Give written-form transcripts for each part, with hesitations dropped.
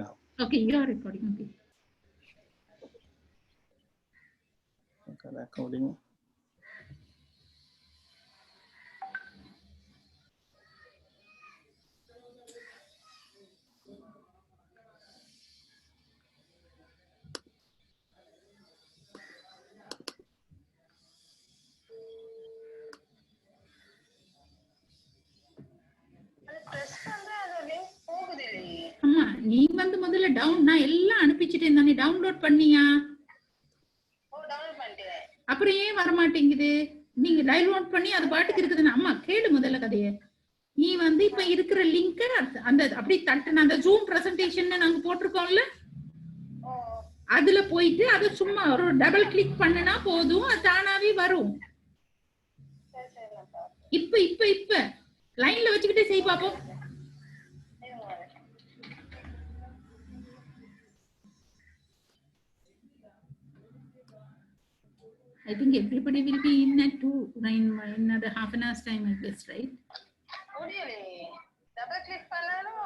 now. Okay, you are recording. Okay, recording. அம்மா நீ வந்து முதல்ல டவுன் நான் எல்லாம் அனுப்பிச்சிட்டேன் தானே டவுன்லோட் பண்ணியா அப்புறம் ஏன் வர மாட்டேங்குது நீங்க டவுன்லோட் பண்ணி அது பாட்டுக்கு இருக்குதுன்னு அம்மா கேளு முதல்ல கதைய நீ வந்து இப்ப இருக்கிற லிங்க் அந்த அப்படி தட்டுன அந்த ஜூம் பிரசன்டேஷன் நாங்க போட்டிருக்கோம்ல அதுல போயிட்டு அது சும்மா ஒரு டபுள் கிளிக் பண்ணுனா போதும் அது தானாவே வரும் இப்ப இப்ப இப்ப லைன்ல வச்சுக்கிட்டே செய் பாப்போம் I think everybody will be in at 2 in another half an hour's time, I guess, right? Double click பண்ணாலும்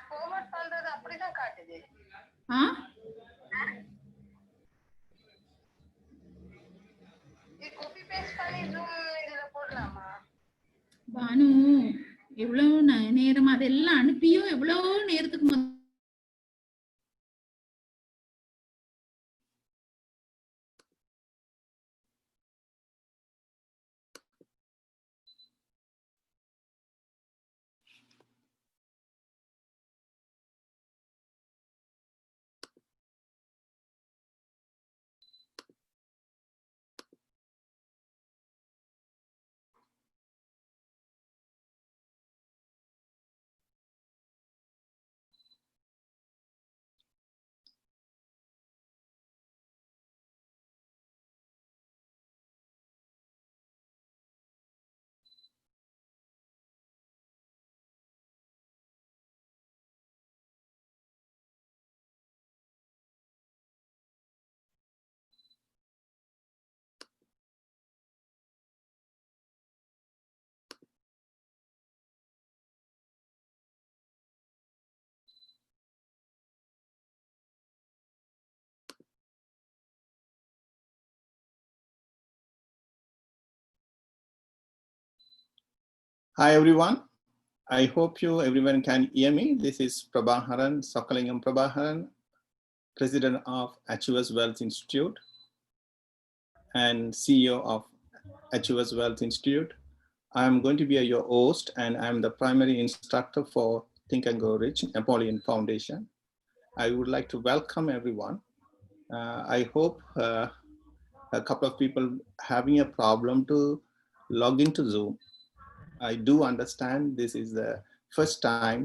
forward பண்றது அப்படிதான் காட்டுது. Copy paste பண்ணி zoom இதுல போடலாமா? பானு எவ்வளவு நேரம் அதெல்லாம் அனுப்பியும் எவ்வளவு நேரத்துக்கு Hi everyone. I hope everyone can hear me. This is Prabhaharan, Sockalinga Prabhaharan, President of Achievers Wealth Institute and CEO of Achievers Wealth Institute. I am going to be your host and I am the primary instructor for Think and Grow Rich Napoleon Foundation. I would like to welcome everyone. I hope a couple of people having a problem to log into Zoom. I do understand this is the first time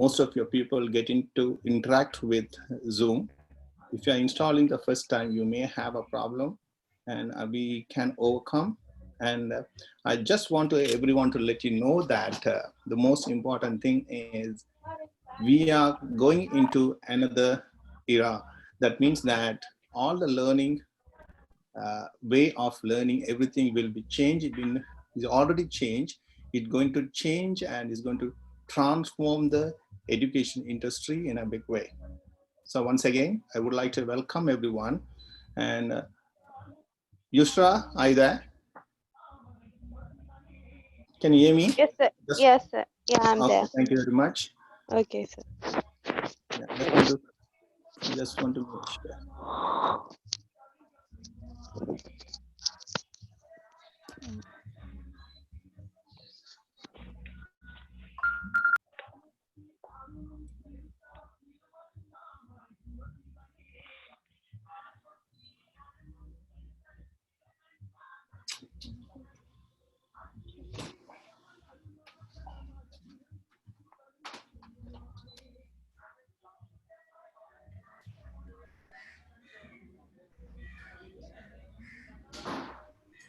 most of your people getting to interact with Zoom. If you are installing the first time, you may have a problem and we can overcome. And I just want everyone to let you know that the most important thing is we are going into another era. That means that all the learning, way of learning, everything will be changed. It's already changed. It's going to change and is going to transform the education industry in a big way. So once again, I would like to welcome everyone. And Yusra, are you there? Can you hear me? Yes, sir. Yes, sir. Yeah, I'm there. Thank you very much. Okay, sir. Yeah, just want to make sure.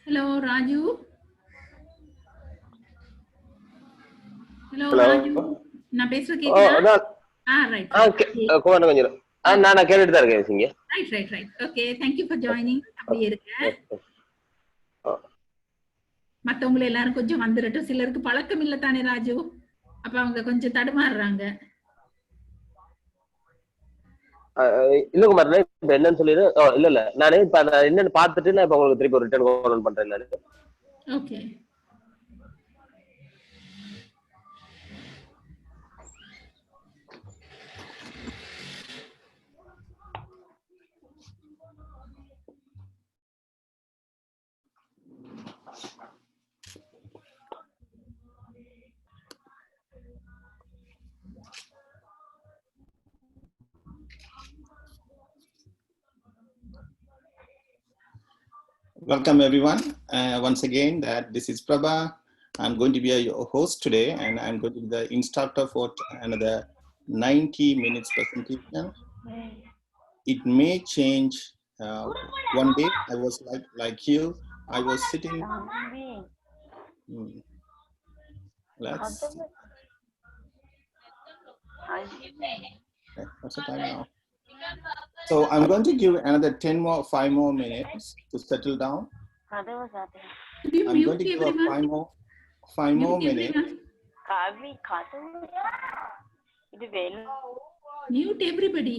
Hello, Raju. Hello, Raju. நான் பேசுறது கேக்குதா? Right. கோவம் கொஞ்சம். நான் கேட்டுட்டு தான் இருக்கேன் சிங்க. Right. Okay, thank you for joining. அப்படியே இருங்க. மத்தவங்க எல்லாரும் கொஞ்சம் வந்துறட்டும். சிலருக்கு பழக்கம் இல்ல தானே ராஜு. அப்ப அவங்க கொஞ்சம் தடுமாறுறாங்க. இல்ல குமார், இப்ப என்னன்னு சொல்லிடு. இல்ல நானே இப்ப என்னன்னு பாத்துட்டு நான் இப்ப உங்களுக்கு திருப்பி ரிட்டர்ன் கால் பண்றேன் நானு. Okay. Welcome everyone. Once again, that this is Prabha. I'm going to be your host today, and I'm going to be the instructor for another 90 minutes presentation. It may change. One day I was like you. I was sitting. Let's. Okay, what's the time now? So I'm going to give another 5 more minutes to settle down. I'm going to give a 5 more minutes. Mute everybody.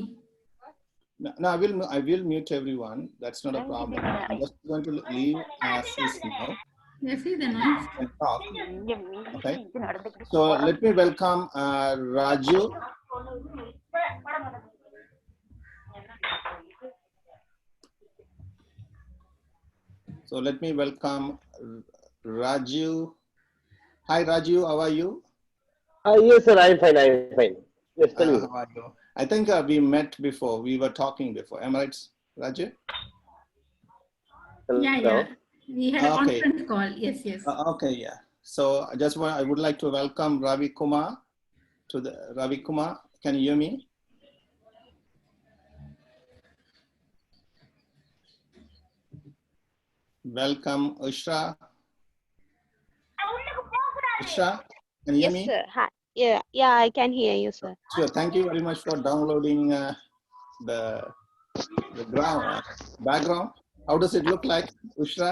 No, I will mute everyone. That's not a problem. I'm just going to leave as is now. Yes, the noise. And talk. Okay. So let me welcome Raju. So let me welcome Raju. Hi Raju, how are you? Yes sir, I'm fine. Yes, tell me. How are you? I think we met before. We were talking before. Am I right, Raju? Yeah. We had a conference call. Yes. Okay, yeah. So I would like to welcome Ravi Kumar to the Ravi Kumar. Can you hear me? Welcome, Ushra. Ushra, can you hear me? Yes, sir. Hi. Yeah, I can hear you, sir. Sure. Thank you very much for downloading the background. How does it look like, Ushra?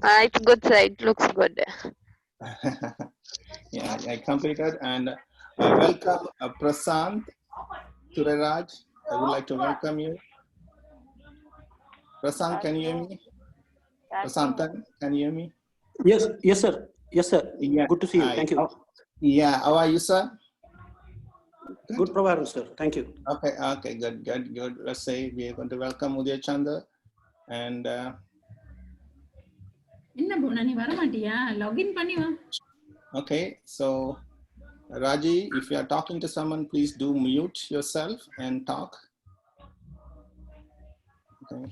It's good, sir. It looks good. Yeah, I completed. And welcome, Prasant Tureraj. I would like to welcome you. Prasant, can you hear me? Prasantan, can you hear me? Yes, sir. Yeah. Good to see you. Thank you. Yeah, how are you, sir? Good, Prabha, sir. Thank you. Okay, good. Let's say we are going to welcome Udaya Chanda. And okay, so Raji, if you are talking to someone, please do mute yourself and talk. Okay.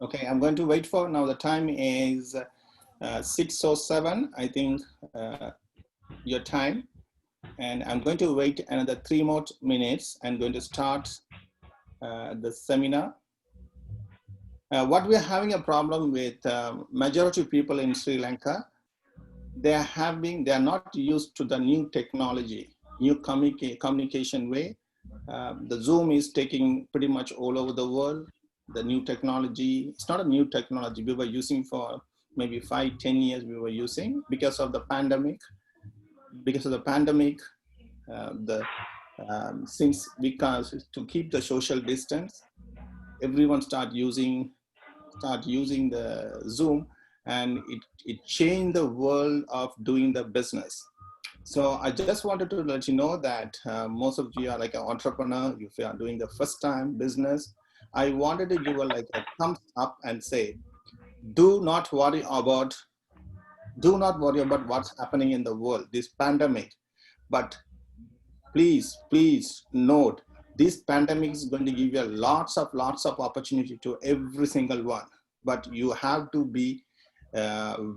Okay, I'm going to wait for now. The time is 6:07, I think, your time. And I'm going to wait another 3 more minutes. I'm going to start the seminar. What we're having a problem with majority of people in Sri Lanka, they are not used to the new technology, new communication way. The Zoom is taking pretty much all over the world. The new technology, it's not a new technology. We were using for maybe 5-10 years we were using because of the pandemic. Since to keep the social distance, everyone start using the Zoom, and it changed the world of doing the business. So I just wanted to let you know that most of you are like an entrepreneur. If you are doing the first time business, I wanted to give a thumbs up and say, do not worry about what's happening in the world, this pandemic. But please note, this pandemic is going to give you lots of opportunity to every single one. But you have to be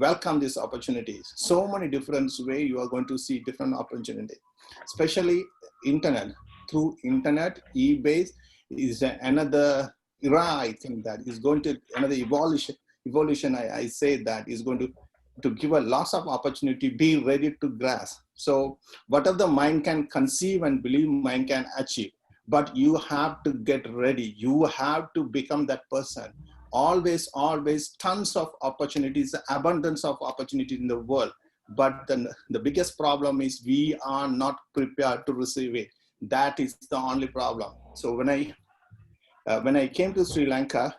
welcome these opportunities. So many different ways you are going to see different opportunities, especially internet. Through internet, eBay is another era. I think that is going to another evolution. I say that is going to give a lots of opportunity. Be ready to grasp. So whatever the mind can conceive and believe, mind can achieve. but you have to get ready. You have to become that person. Always, always tons of opportunities, abundance of opportunities in the world. But the biggest problem is we are not prepared to receive it. That is the only problem. So when I came to Sri Lanka,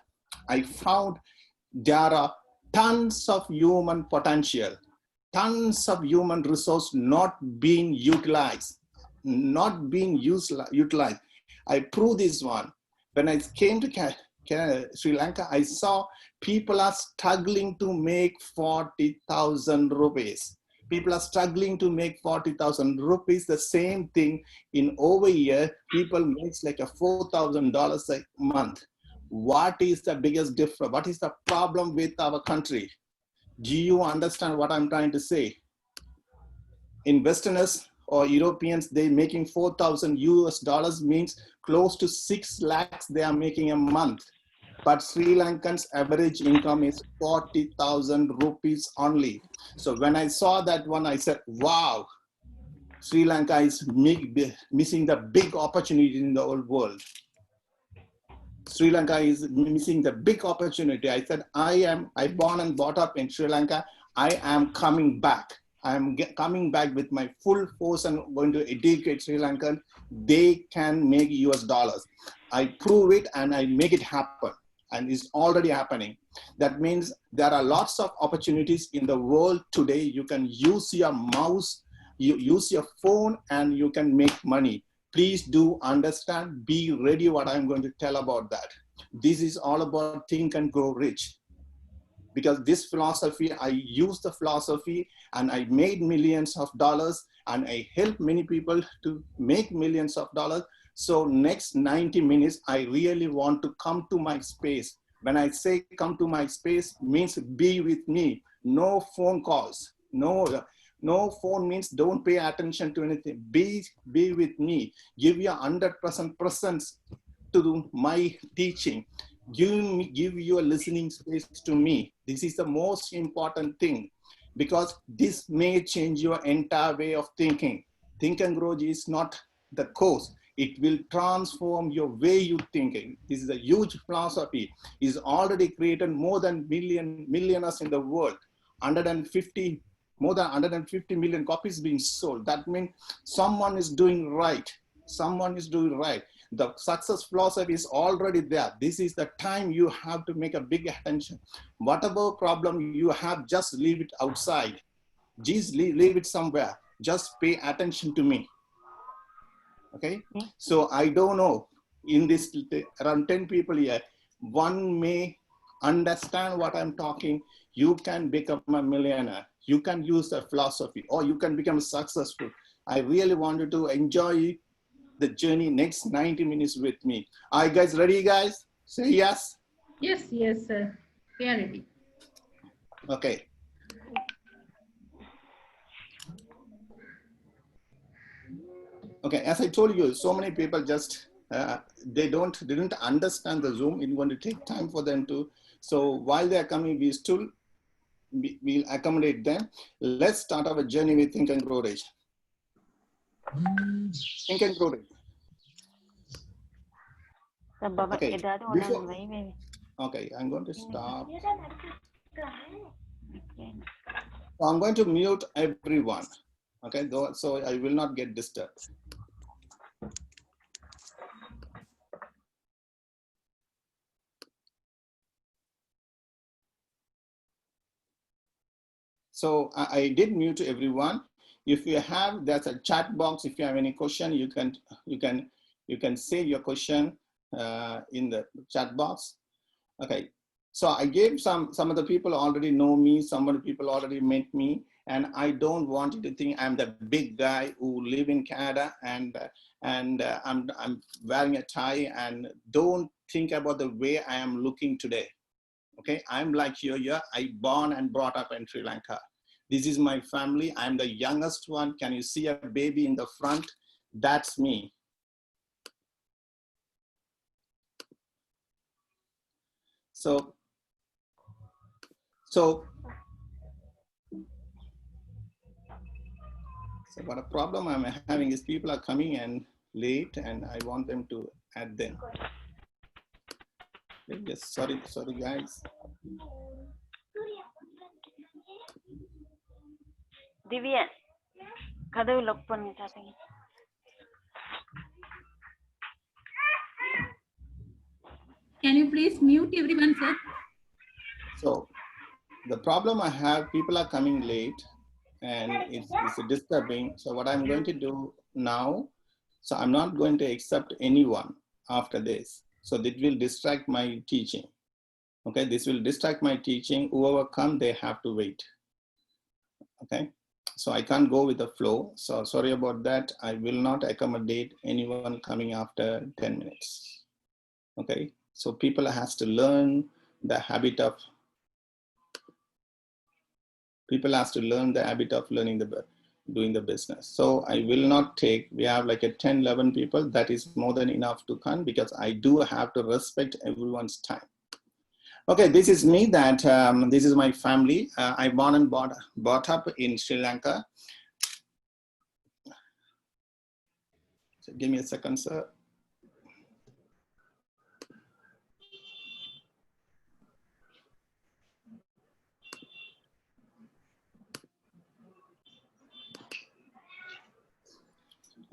I found there are tons of human potential, tons of human resource not being utilized, not being utilized. I proved this one. When I came to Sri Lanka, I saw people are struggling to make 40,000 rupees. People are struggling to make 40,000 rupees. The same thing in over a year, people makes like a $4,000 a month. What is the biggest difference? What is the problem with our country? Do you understand what I'm trying to say? In Westerners or Europeans, they making 4,000 US dollars means close to 6 lakhs they are making a month. But Sri Lankans' average income is 40,000 rupees only. So when I saw that one, I said, wow, Sri Lanka is missing the big opportunity in the whole world. Sri Lanka is missing the big opportunity. I said, I born and brought up in Sri Lanka. I am coming back. I am coming back with my full force and going to educate Sri Lankan. They can make US dollars. I prove it and I make it happen. And it's already happening. That means there are lots of opportunities in the world today. You can use your mouse, you use your phone, and you can make money. Please do understand, be ready what I'm going to tell about that. This is all about think and grow rich. Because this philosophy, I use the philosophy and I made millions of dollars and I help many people to make millions of dollars. So next 90 minutes, I really want to come to my space. When I say come to my space, means be with me. No phone calls. No phone means don't pay attention to anything. Be with me. Give your 100% presence to my teaching. Give your listening space to me. This is the most important thing because this may change your entire way of thinking. Think and Grow is not the course. It will transform your way you thinking. This is a huge philosophy. It's already created more than millionaires in the world. More than 150 million copies being sold. That means someone is doing right. Someone is doing right. The success philosophy is already there. This is the time you have to make a big attention. Whatever problem you have, just leave it outside. Just leave it somewhere. Just pay attention to me. Okay, so I don't know, in this around 10 people here, one may understand what I'm talking. You can become a millionaire. You can use the philosophy or you can become successful. I really want you to enjoy the journey next 90 minutes with me. Are you guys ready, guys? Say yes. Yes, sir. We are ready. Okay. Okay, as I told you, so many people just, they didn't understand the Zoom. It's going to take time for them to, so while they're coming, we'll accommodate them. Let's start our journey with Think and Grow Rich. Think and Grow Rich. Okay, okay, I'm going to stop. So I'm going to mute everyone. Okay, so I will not get disturbed. So I did mute everyone. If you have, there's a chat box. If you have any question, you can save your question in the chat box. Okay. So I gave some of the people already know me. Some of the people already met me. And I don't want you to think I'm the big guy who live in Canada and I'm wearing a tie, and don't think about the way I am looking today. Okay, I'm like you. I born and brought up in Sri Lanka. This is my family. I'm the youngest one. Can you see a baby in the front? That's me. So what a problem I'm having is people are coming and late and I want them to add them. Yes, sorry guys. Divya, கதவு lock பண்ணிட்டாதீங்க. Can you please mute everyone, sir? So the problem I have, people are coming late and it's disturbing. So what I'm going to do now, so I'm not going to accept anyone after this. So that will distract my teaching. Okay, this will distract my teaching. Whoever come, they have to wait. Okay, so I can't go with the flow. So sorry about that. I will not accommodate anyone coming after 10 minutes. Okay, so people has to learn the habit of doing the business. So I will not take, we have like a 10, 11 people, that is more than enough to come because I do have to respect everyone's time. Okay, this is me, this is my family. I born and brought up in Sri Lanka. So give me a second, sir.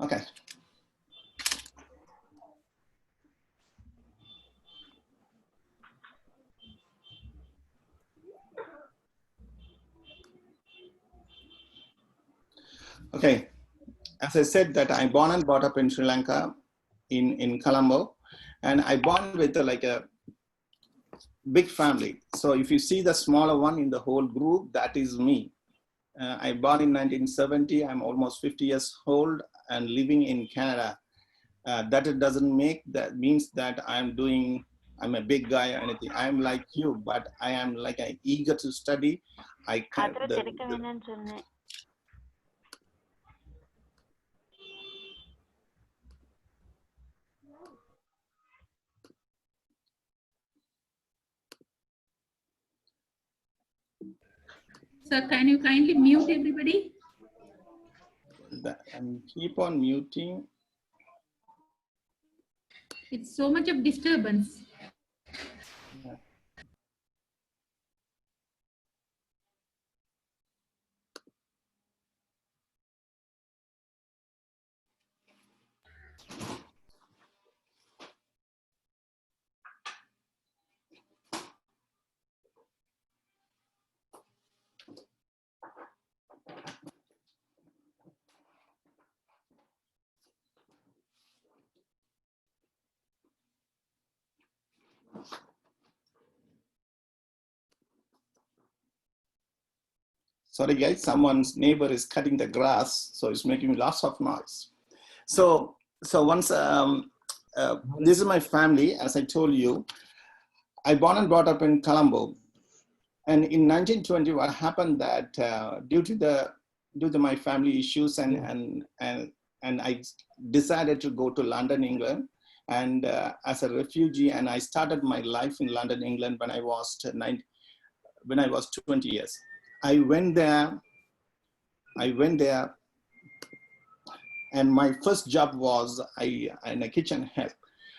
Okay. Okay, as I said that I born and brought up in Sri Lanka, in Colombo, and I born with like a big family. So if you see the smaller one in the whole group, that is me. I born in 1970. I'm almost 50 years old and living in Canada. That doesn't make that means that I'm a big guy or anything. I'm like you, but I am like eager to study. I can. Sir, can you kindly mute everybody? And keep on muting. It's so much of disturbance. Yeah. Sorry guys, someone's neighbor is cutting the grass, so it's making lots of noise. So once, this is my family, as I told you. I born and brought up in Colombo. And in 1920, what happened that due to my family issues and I decided to go to London, England, and as a refugee, and I started my life in London, England when I was 20 years. I went there, and my first job was in a kitchen help.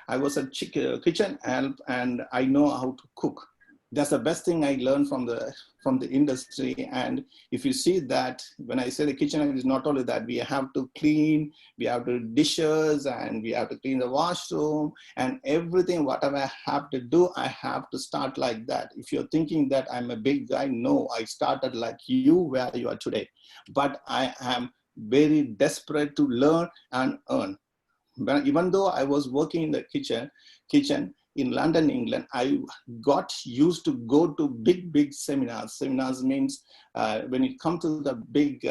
I was a kitchen help, and I know how to cook. That's the best thing I learned from the industry. And if you see that, when I say the kitchen help, is not only that we have to clean, we have to do dishes, and we have to clean the washroom, and everything, whatever I have to do, I have to start like that. If you're thinking that I'm a big guy, no, I started like you, where you are today. But I am very desperate to learn and earn. But even though I was working in the kitchen in London, England, I got used to go to big seminars. Seminars means when it comes to the big,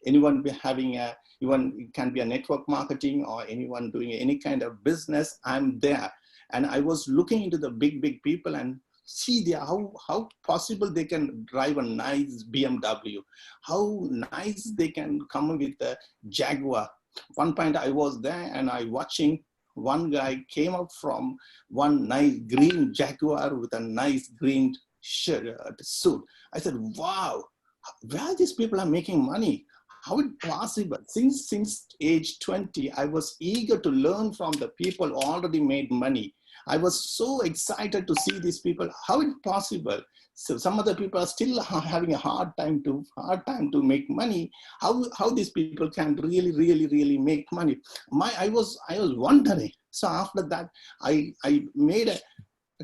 anyone be having even it can be a network marketing or anyone doing any kind of business, I'm there. And I was looking into the big people and see how possible they can drive a nice BMW, how nice they can come with a Jaguar. One point I was there and I watching one guy came up from one nice green Jaguar with a nice green shirt, suit. I said, wow, where these people are making money? how it possible? Since age 20, I was eager to learn from the people who already made money. I was so excited to see these people. How it possible? So some other people are still having a hard time to make money. How these people can really make money? I was wondering. So after that, I made a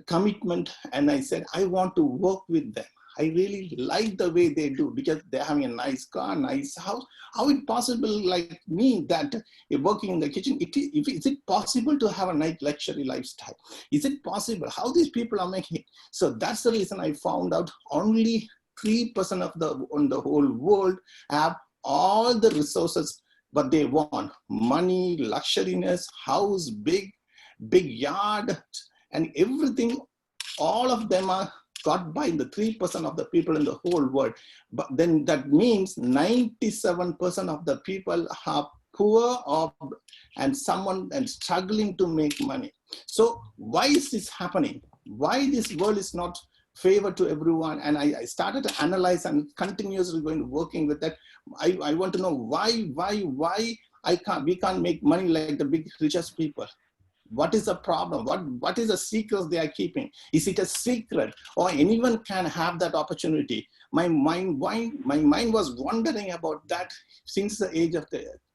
commitment, and I said I want to work with them. I really like the way they do, because they're having a nice car, nice house. How it possible, like me, that working in the kitchen, is it possible to have a nice luxury lifestyle? Is it possible? How these people are making it? So that's the reason I found out only 3% of the whole world have all the resources, but they want money, luxuriness, house, big yard, and everything. All of them are got by the 3% of the people in the whole world. But then that means 97% of the people are poor and struggling to make money. So why is this happening? Why this world is not favor to everyone? And I started to analyze and continuously working with that. I want to know why we can't make money like the big richest people. What is the problem? What is the secret they are keeping? Is it a secret, or anyone can have that opportunity? My mind was wondering about that since the age of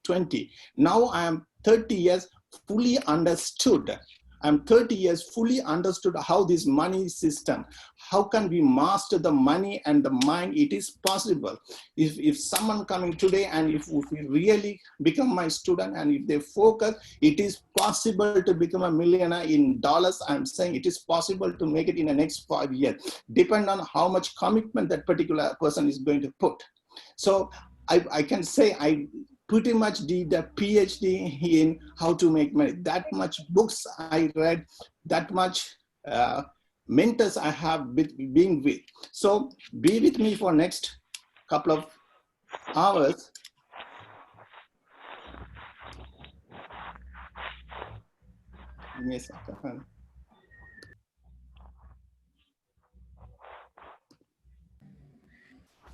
20. Now I am 30 years fully understood. I'm 30 years fully understood how this money system, how can we master the money and the mind? It is possible. If someone coming today, and if we really become my student, and if they focus, it is possible to become a millionaire in dollars. I'm saying it is possible to make it in the next 5 years, depend on how much commitment that particular person is going to put. So I can say I pretty much did a PhD in how to make money. That much books I read, that much mentors I have been with. So be with me for next couple of hours. Give me a second.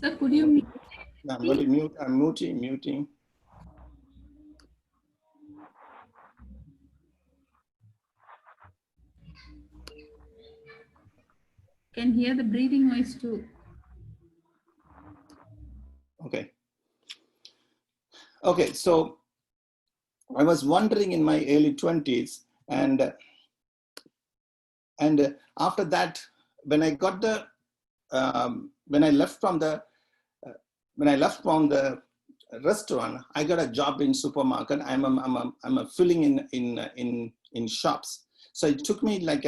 Sir, could you mute? I'm going to mute. I'm muting. Can hear the breathing noise too. Okay, so I was wondering in my early 20s, and after that, when I got the when I left from the restaurant, I got a job in supermarket. I'm a filling in shops. So it took me like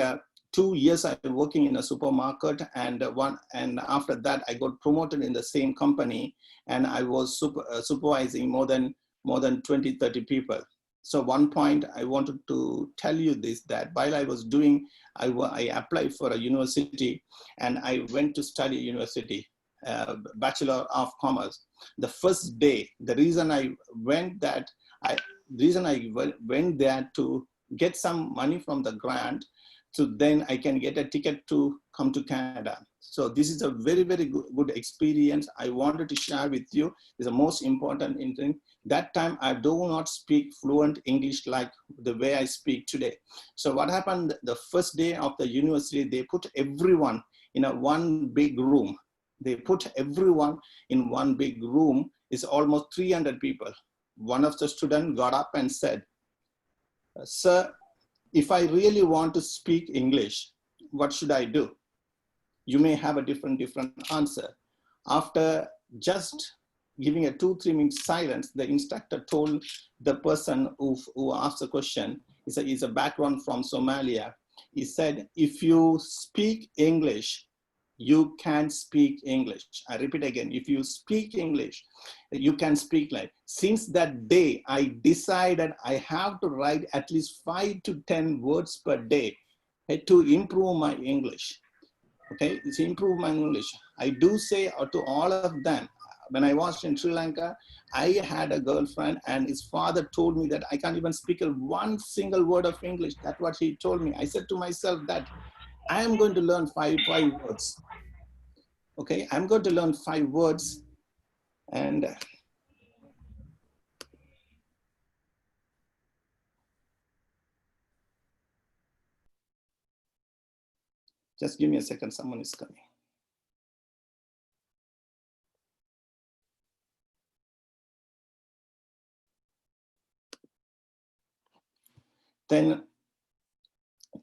2 years I was working in a supermarket, and after that I got promoted in the same company, and I was supervising more than 20-30 people. So one point I wanted to tell you this, that while I was doing, I applied for a university, and I went to study university, Bachelor of Commerce. The first day, the reason I went there to get some money from the grant, so then I can get a ticket to come to Canada. So this is a very, very good experience I wanted to share with you. It's the most important thing. That time I do not speak fluent English like the way I speak today. So what happened, the first day of the university, they put everyone in one big room. They put everyone in one big room. It's almost 300 people. One of the students got up and said, "Sir, if I really want to speak English, what should I do?" You may have a different answer. After just giving a 2-3 minute silence, the instructor told the person who asked the question, he's a background from Somalia. He said, "If you speak English, you can speak English." I repeat again, if you speak English, you can speak like. Since that day, I decided I have to write at least 5 to 10 words per day to improve my English. Okay, to improve my English. I do say to all of them, when I was in Sri Lanka, I had a girlfriend, and his father told me that I can't even speak one single word of English. That's what he told me. I said to myself that I am going to learn five words. Okay, I'm going to learn 5 words, and Just give me a second, someone is coming.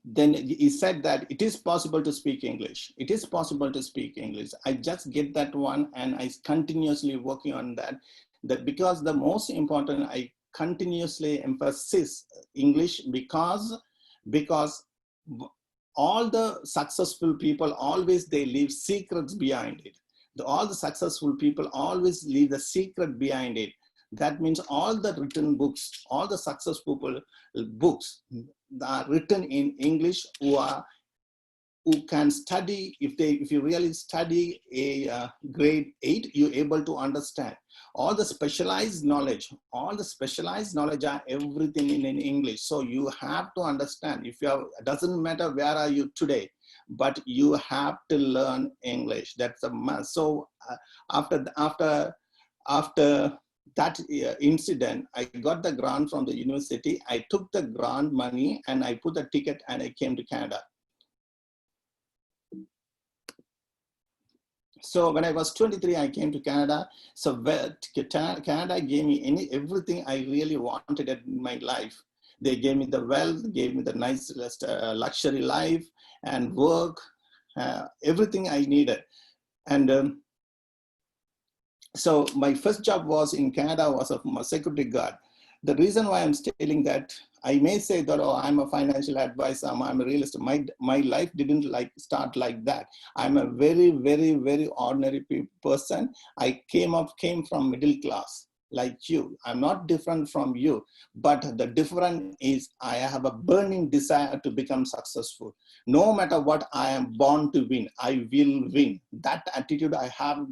Then he said that it is possible to speak English. It is possible to speak English. I just get that one, and I continuously working on that. That because the most important, I continuously emphasize English because all the successful people always they leave secrets behind it. All the successful people always leave the secret behind it. That means all the written books, all the successful books are written in English who can study. If you really study a grade 8, you're able to understand. All the specialized knowledge are everything in English. So you have to understand. If you have, it doesn't matter where are you today, but you have to learn English. That's a must. So after that incident, I got the grant from the university. I took the grant money and I put the ticket and I came to Canada. So when I was 23, I came to Canada. So Canada gave me everything I really wanted in my life. They gave me the wealth, gave me the nice luxury life and work, everything I needed. And so my first job was in Canada was a security guard. The reason why I'm telling that, I may say that, oh, I'm a financial advisor, I'm a real estate. My life didn't start like that. I'm a very, very, very ordinary person. I came from middle class like you. I'm not different from you, but the difference is I have a burning desire to become successful. No matter what, I am born to win. I will win. That attitude I have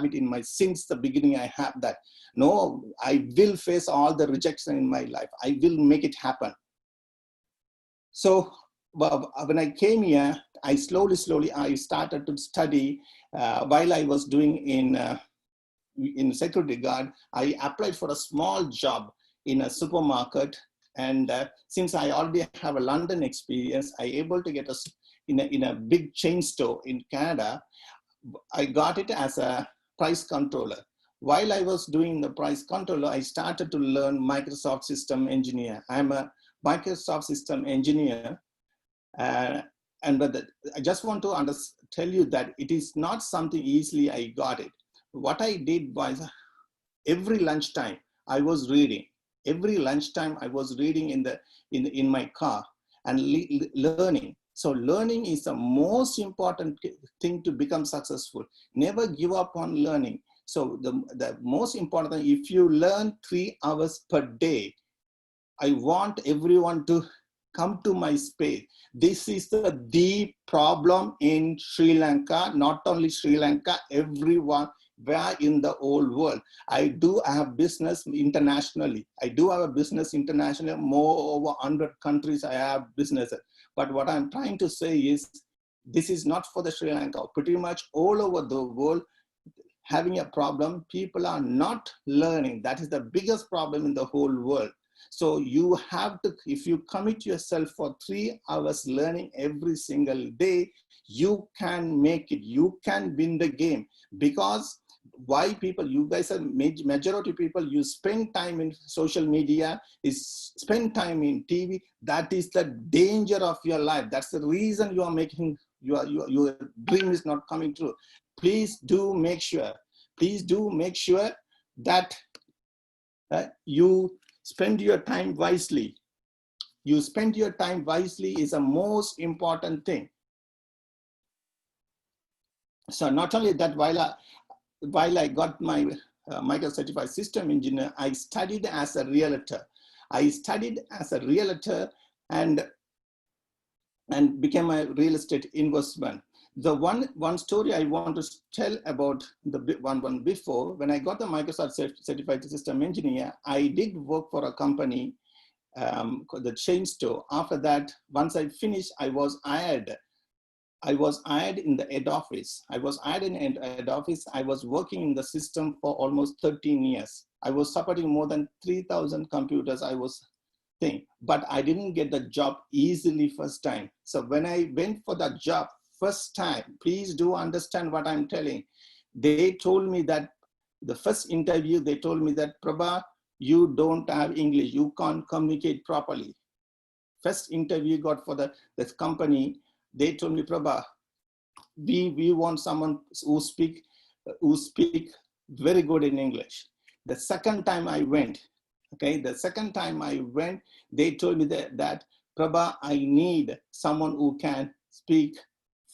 it in my, since the beginning I have that. No, I will face all the rejection in my life. I will make it happen. So when I came here, I slowly I started to study while I was doing in security guard. I applied for a small job in a supermarket, and since I already have a London experience, I able to get in a big chain store in Canada. I got it as a price controller. While I was doing the price controller, I started to learn Microsoft system engineer. I'm a Microsoft system engineer, I just want to tell you that it is not something easily I got it. What I did was every lunchtime I was reading. Every lunchtime I was reading in my car and learning. So learning is the most important thing to become successful. Never give up on learning. So the most important thing, if you learn 3 hours per day, I want everyone to come to my space. This is the problem in Sri Lanka, not only Sri Lanka, everyone, where in the whole world. I have business internationally. More over 100 countries I have businesses. But what I'm trying to say is, this is not for the Sri Lanka. Pretty much all over the world, having a problem, people are not learning. That is the biggest problem in the whole world. So you have to, if you commit yourself for 3 hours learning every single day, you can make it, you can win the game. Because why people, you guys are majority people, you spend time in social media, spend time in TV. That is the danger of your life. That's the reason you are making, your dream is not coming true. Please do make sure that you spend your time wisely. You spend your time wisely is the most important thing. So not only that, while I got my Micro Certified System Engineer, I studied as a realtor. And became a real estate investment. The one story I want to tell about the one before, when I got the Microsoft Certified System Engineer, I did work for a company, the chain store. After that, once I finished, I was hired in the head office. I was working in the system for almost 13 years. I was supporting more than 3,000 computers. But I didn't get the job easily first time. So when I went for that job first time, please do understand what I'm telling. They told me that the first interview, they told me that, Prabha, you don't have English, you can't communicate properly. First interview got for this company, they told me, Prabha, we want someone who speak very good in English. The second time I went, okay, they told me that Prabha, I need someone who can speak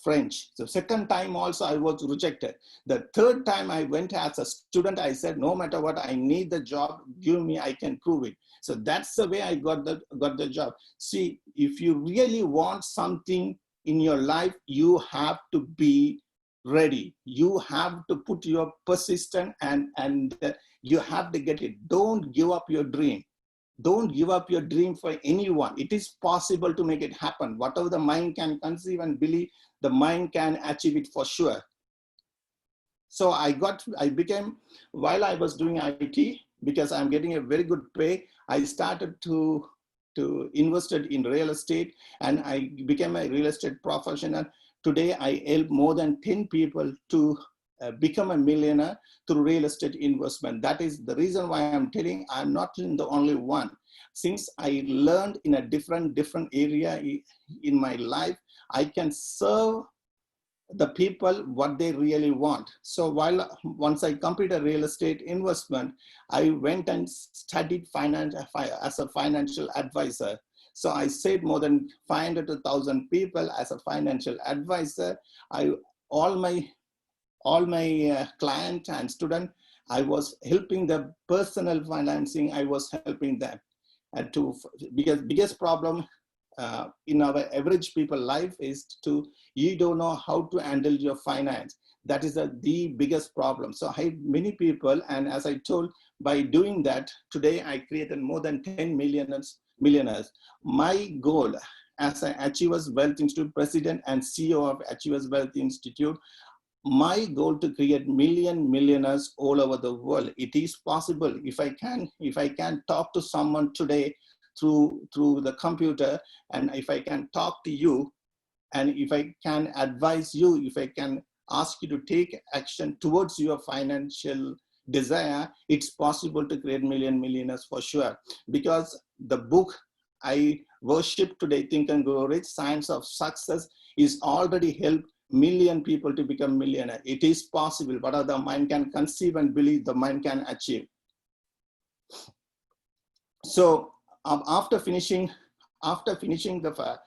French. So second time also I was rejected. The third time I went as a student, I said, no matter what, I need the job, give me, I can prove it. So that's the way I got the job. See, if you really want something in your life, you have to be ready. You have to put your persistence and you have to get it. Don't give up your dream. Don't give up your dream for anyone. It is possible to make it happen. Whatever the mind can conceive and believe, the mind can achieve it for sure. So I became, while I was doing IT, because I'm getting a very good pay, I started to invested in real estate, and I became a real estate professional. Today, I help more than 10 people to become a millionaire through real estate investment. That is the reason why I'm telling I'm not the only one. Since I learned in a different area in my life, I can serve the people what they really want. So once I completed real estate investment, I went and studied finance as a financial advisor. So I saved more than 500 to 1,000 people as a financial advisor. All my client and student, I was helping the personal financing. I was helping them because biggest problem in our average people life is you don't know how to handle your finance. That is the biggest problem. So I have many people, and as I told, by doing that, today I created more than 10 millionaires. My goal as an Achievers Wealth Institute president and CEO of Achievers Wealth Institute, my goal to create millionaires all over the world. It is possible. If I can talk to someone today through the computer, and if I can talk to you, and if I can advise you, if I can ask you to take action towards your financial desire, it's possible to create millionaires for sure. Because the book I worship today, Think and Grow Rich, Science of Success, is already helped million people to become millionaire. It is possible. Whatever the mind can conceive and believe, the mind can achieve. So after finishing the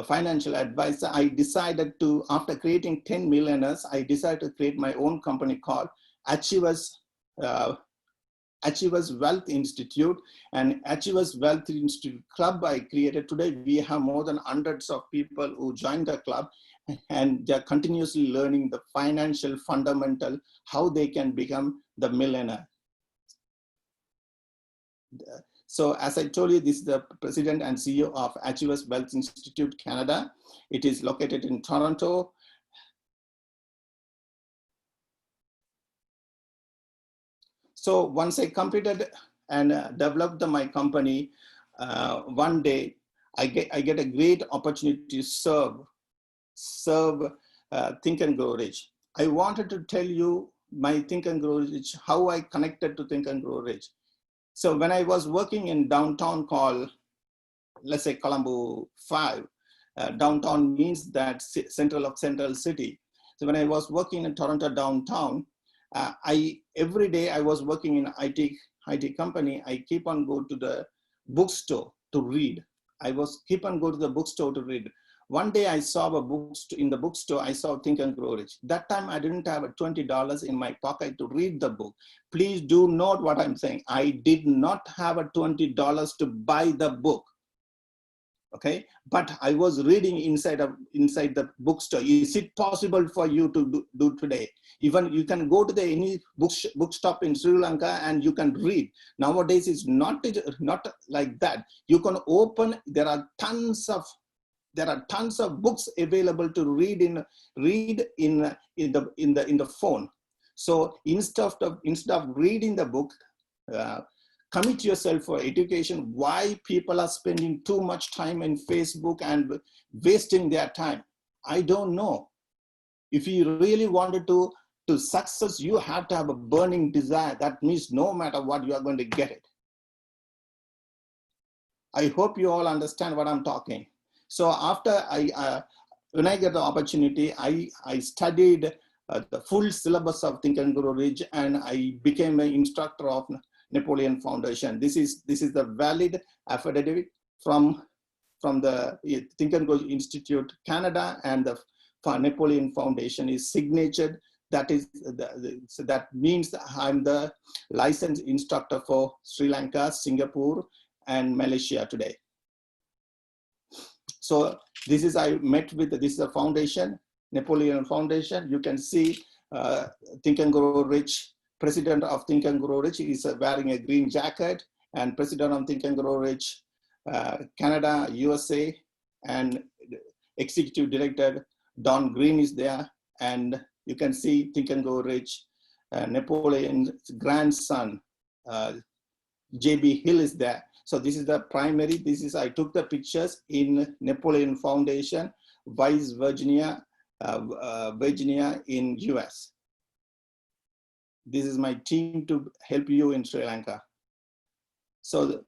financial advisor, I decided to, after creating 10 millionaires, I decided to create my own company called Achievers Wealth Institute. And Achievers Wealth Institute Club I created. Today we have more than hundreds of people who joined the club, and they're continuously learning the financial fundamental, how they can become the millionaire. So as I told you, this is the president and CEO of Achievers Wealth Institute Canada. It is located in Toronto. So once I completed and developed my company, one day I get a great opportunity to serve Think and Grow Rich. I wanted to tell you my Think and Grow Rich, how I connected to Think and Grow Rich. So when I was working in downtown called, let's say Colombo 5, downtown means that central city. So when I was working in Toronto downtown, every day I was working in IT company, I keep on go to the bookstore to read. Keep on go to the bookstore to read. One day I saw in the bookstore, I saw Think and Grow Rich. That time I didn't have $20 in my pocket to read the book. Please do note what I'm saying. I did not have $20 to buy the book. Okay, but I was reading inside the bookstore. Is it possible for you to do today? Even you can go to any bookstop in Sri Lanka and you can read. Nowadays it's not like that. You can open. There are tons of books available to read in the phone. So instead of reading the book, commit yourself for education. Why people are spending too much time in Facebook and wasting their time? I don't know. If you really wanted to success, you have to have a burning desire. That means no matter what, you are going to get it. I hope you all understand what I'm talking. So after when I get the opportunity, I studied the full syllabus of Think and Grow Rich, and I became an instructor of Napoleon Foundation. This is the valid affidavit from the Think and Grow Institute Canada, and the Napoleon Foundation is signatured. That is so that means that I'm the licensed instructor for Sri Lanka, Singapore, and Malaysia today. So this is, I met with, this is a foundation, Napoleon Foundation. You can see Think and Grow Rich, president of Think and Grow Rich is wearing a green jacket, and president of Think and Grow Rich, Canada, USA, and executive director Don Green is there. And you can see Think and Grow Rich, Napoleon's grandson, JB Hill is there. So this is the primary, I took the pictures in Napoleon Foundation, Vice Virginia, Virginia in US. This is my team to help you in Sri Lanka. So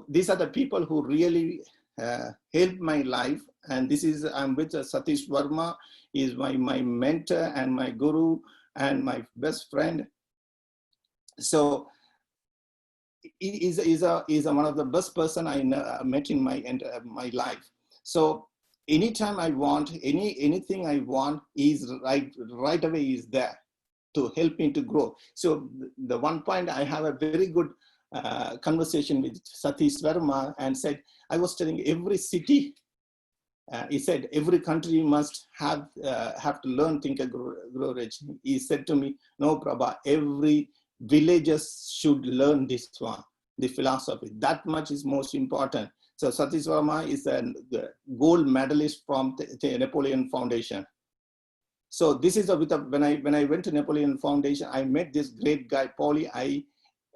these are the people who really helped my life. And this is, I'm with Satish Verma, is my mentor and my guru and my best friend. So he is one of the best person I met in my life. So anytime I want, anything I want, is right away is there to help me to grow. So the one point, I have a very good conversation with Satish Verma, and said, I was telling every city, he said every country must have to learn Think and Grow Rich. He said to me, no, Prabha, every villages should learn this one, the philosophy. That much is most important. So Satish Verma is the gold medalist from the Napoleon Foundation. So this is when I went to Napoleon Foundation, I met this great guy, Paulie I.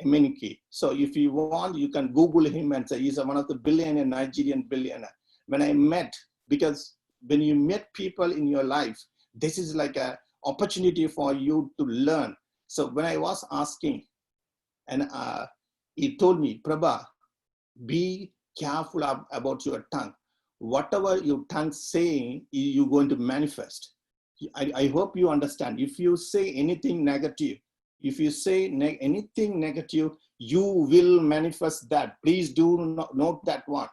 Emenike. So if you want, you can Google him and say he's one of the Nigerian billionaire. When I met, because when you meet people in your life, this is like an opportunity for you to learn. So when I was asking, and he told me, Prabha, be careful about your tongue. Whatever your tongue saying, you're going to manifest. I hope you understand. If you say anything negative, if you say anything negative, you will manifest that. Please do note that one.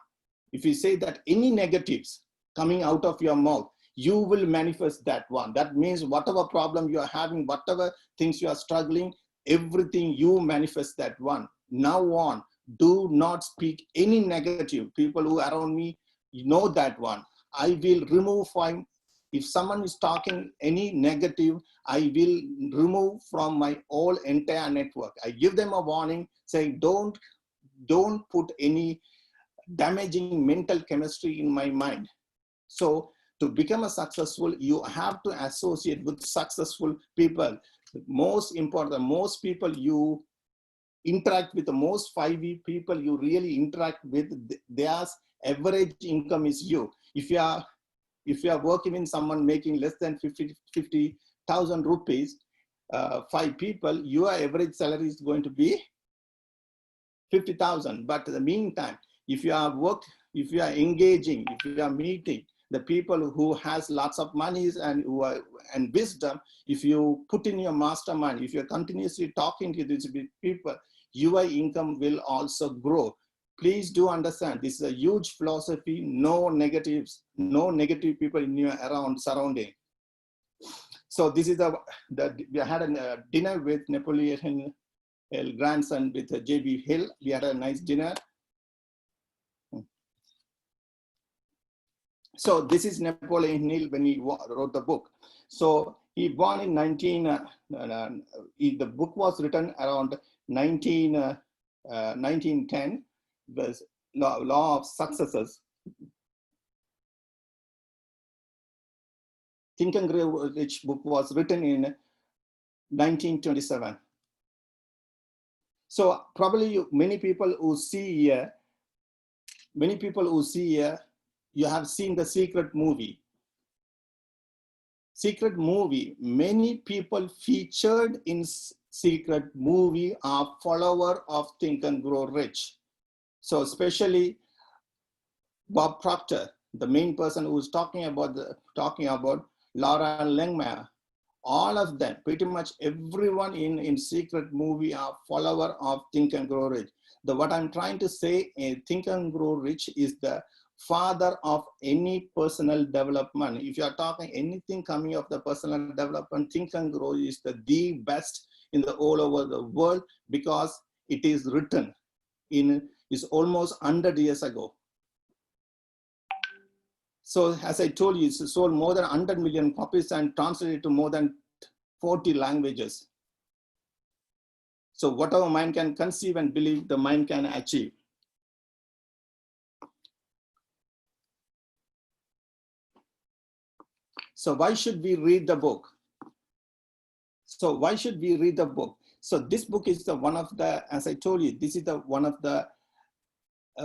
If you say that any negatives coming out of your mouth, you will manifest that one. That means whatever problem you are having, whatever things you are struggling, everything you manifest that one. Now on, do not speak any negative. People who are around me, you know that one. I will remove from, if someone is talking any negative, I will remove from my whole entire network. I give them a warning saying, don't put any damaging mental chemistry in my mind. So to become a successful, you have to associate with successful people. The most important, most people you interact with, the most 5 people you really interact with, their average income is you. If you are working in someone making less than 50,000 rupees, 5 people, your average salary is going to be 50,000. But in the meantime, if you are engaging, if you are meeting the people who has lots of monies and wisdom, if you put in your mastermind, if you're continuously talking to these people, your income will also grow. Please do understand, this is a huge philosophy. No negatives, no negative people in your surrounding. So this is we had a dinner with Napoleon Hill grandson with JB Hill. We had a nice dinner. So this is Napoleon Hill when he wrote the book. So he born in the book was written around 1910. The law of successes. Think and Grow Rich book was written in 1927. So probably many people who see here, you have seen the Secret movie. Secret movie, many people featured in secret movie are follower of Think and Grow Rich. So especially Bob Proctor, the main person who is talking about Laura Langmayer, all of them, pretty much everyone in secret movie are follower of Think and Grow Rich. What I'm trying to say, Think and Grow Rich is the father of any personal development. If you are talking anything coming of the personal development, Think and Grow is the best in the all over the world, because it is written is almost 100 years ago. So as I told you, it's sold more than 100 million copies and translated to more than 40 languages. So whatever mind can conceive and believe, the mind can achieve. So why should we read the book? So why should we read the book? So this book is one of the, as I told you, this is one of the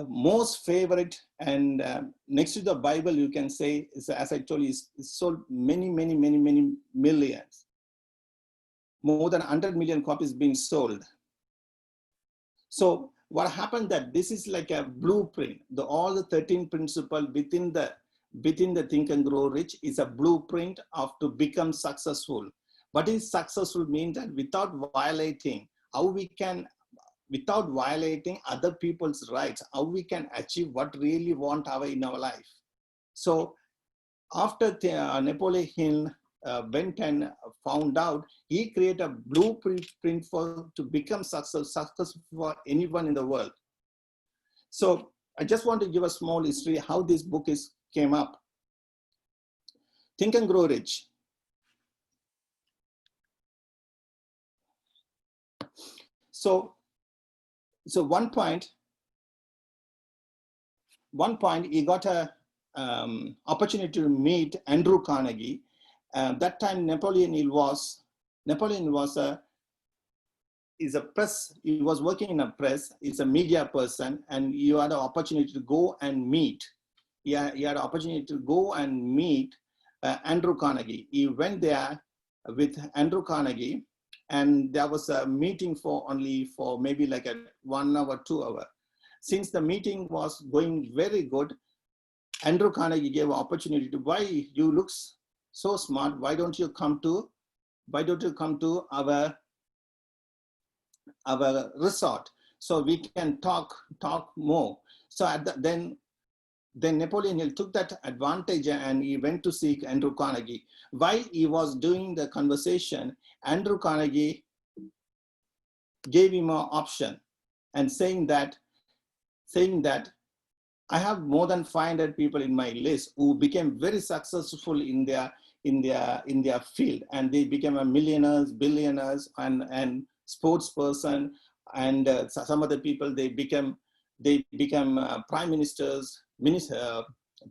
most favorite, and next to the Bible, you can say, as I told you, it's sold many millions. More than 100 million copies being sold. So what happened that this is like a blueprint. All the 13 principles within the Think and Grow Rich is a blueprint of to become successful. What is successful means that without violating, without violating other people's rights, how we can achieve what really want in our life. So after Napoleon Hill went and found out, he created a blueprint to become successful for anyone in the world. So I just want to give a small history how this book came up. Think and Grow Rich. So one point he got a opportunity to meet Andrew Carnegie. That time Napoleon was he was working in a press, he's a media person, and you had the opportunity to go and meet. He had the opportunity to go and meet Andrew Carnegie. He went there with Andrew Carnegie, and there was a meeting for maybe like a 1 hour, 2 hours. Since the meeting was going very good, Andrew Carnegie gave an opportunity to, why you look so smart, why don't you come to our resort so we can talk more. So then Napoleon Hill took that advantage and he went to seek Andrew Carnegie. While he was doing the conversation, Andrew Carnegie gave him an option and saying that I have more than 500 people in my list who became very successful in their field, and they became a millionaires, billionaires, and sports person, and some other people they become prime ministers,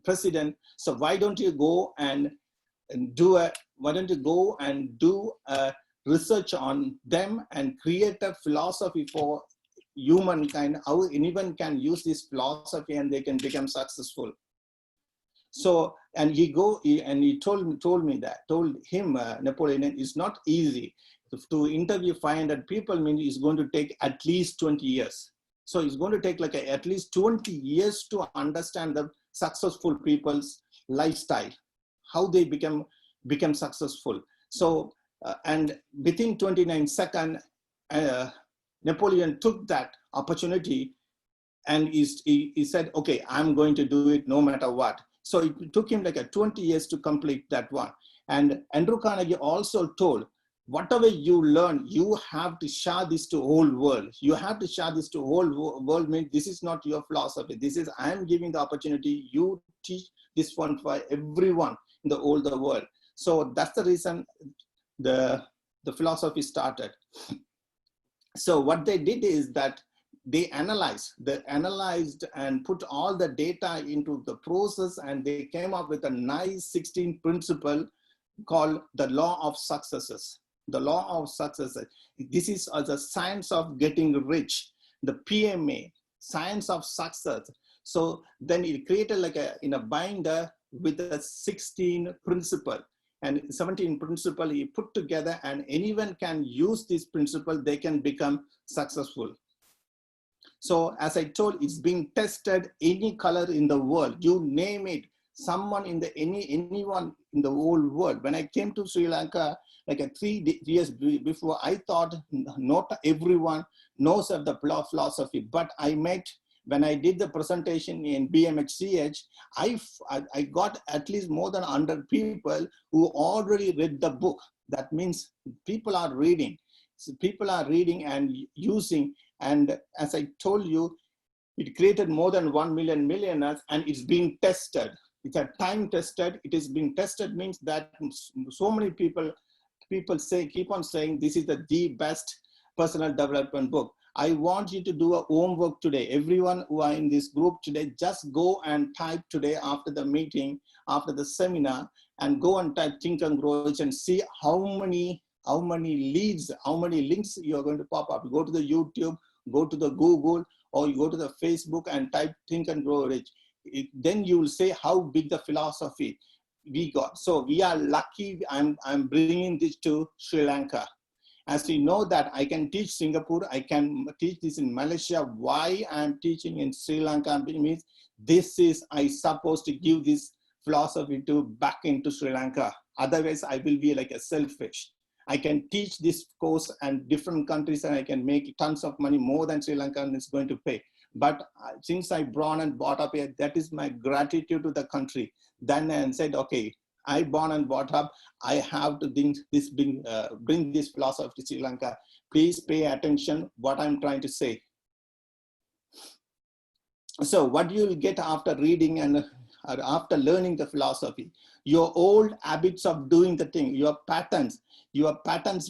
president. So why don't you go and do a research on them and create a philosophy for humankind, how anyone can use this philosophy and they can become successful. So, and he told him Napoleon, it's not easy to interview 500 people, means it's going to take at least 20 years. So it's going to take like at least 20 years to understand the successful people's lifestyle, how they become successful. So, and within 29 seconds, Napoleon took that opportunity and he said, okay, I'm going to do it no matter what. So it took him like 20 years to complete that one. And Andrew Carnegie also told, whatever you learn, you have to share this to the whole world. You have to share this to the whole world. Means this is not your philosophy. This is, I'm giving the opportunity, you teach this one for everyone in the whole world. So that's the reason the philosophy started. So what they did is that they analyzed and put all the data into the process, and they came up with a nice 16 principle called the law of successes. The law of successes. This is the science of getting rich, the PMA, science of success. So then it created like in a binder with a 16 principle. and 17 principles he put together, and anyone can use this principle, they can become successful. So as I told, it's being tested any color in the world, you name it, someone in the anyone in the whole world. When I came to Sri Lanka, like 3 years before, I thought not everyone knows of the philosophy, but I met, when I did the presentation in BMHCH, I got at least more than 100 people who already read the book. That means people are reading. So people are reading and using, and as I told you, it created more than 1 million millionaires, and it's being tested. It's a time tested. It is being tested means that so many people say, keep on saying, this is the best personal development book. I want you to do a homework today. Everyone who are in this group today, just go and type today after the meeting, after the seminar, and go and type Think and Grow Rich and see how many leads, how many links you are going to pop up. Go to the YouTube, go to the Google, or you go to the Facebook and type Think and Grow Rich. Then you will say how big the philosophy we got. So we are lucky. I'm bringing this to Sri Lanka. As we know that I can teach Singapore, I can teach this in Malaysia. Why I'm teaching in Sri Lanka means this is, I supposed to give this philosophy to back into Sri Lanka. Otherwise I will be like a selfish. I can teach this course and different countries and I can make tons of money more than Sri Lanka is going to pay. But since I born and brought up here, that is my gratitude to the country. Then I said, okay, I born and brought up, I have to bring this philosophy to Sri Lanka. Please pay attention what I'm trying to say. So what you will get after reading and after learning the philosophy, your old habits of doing the thing, your patterns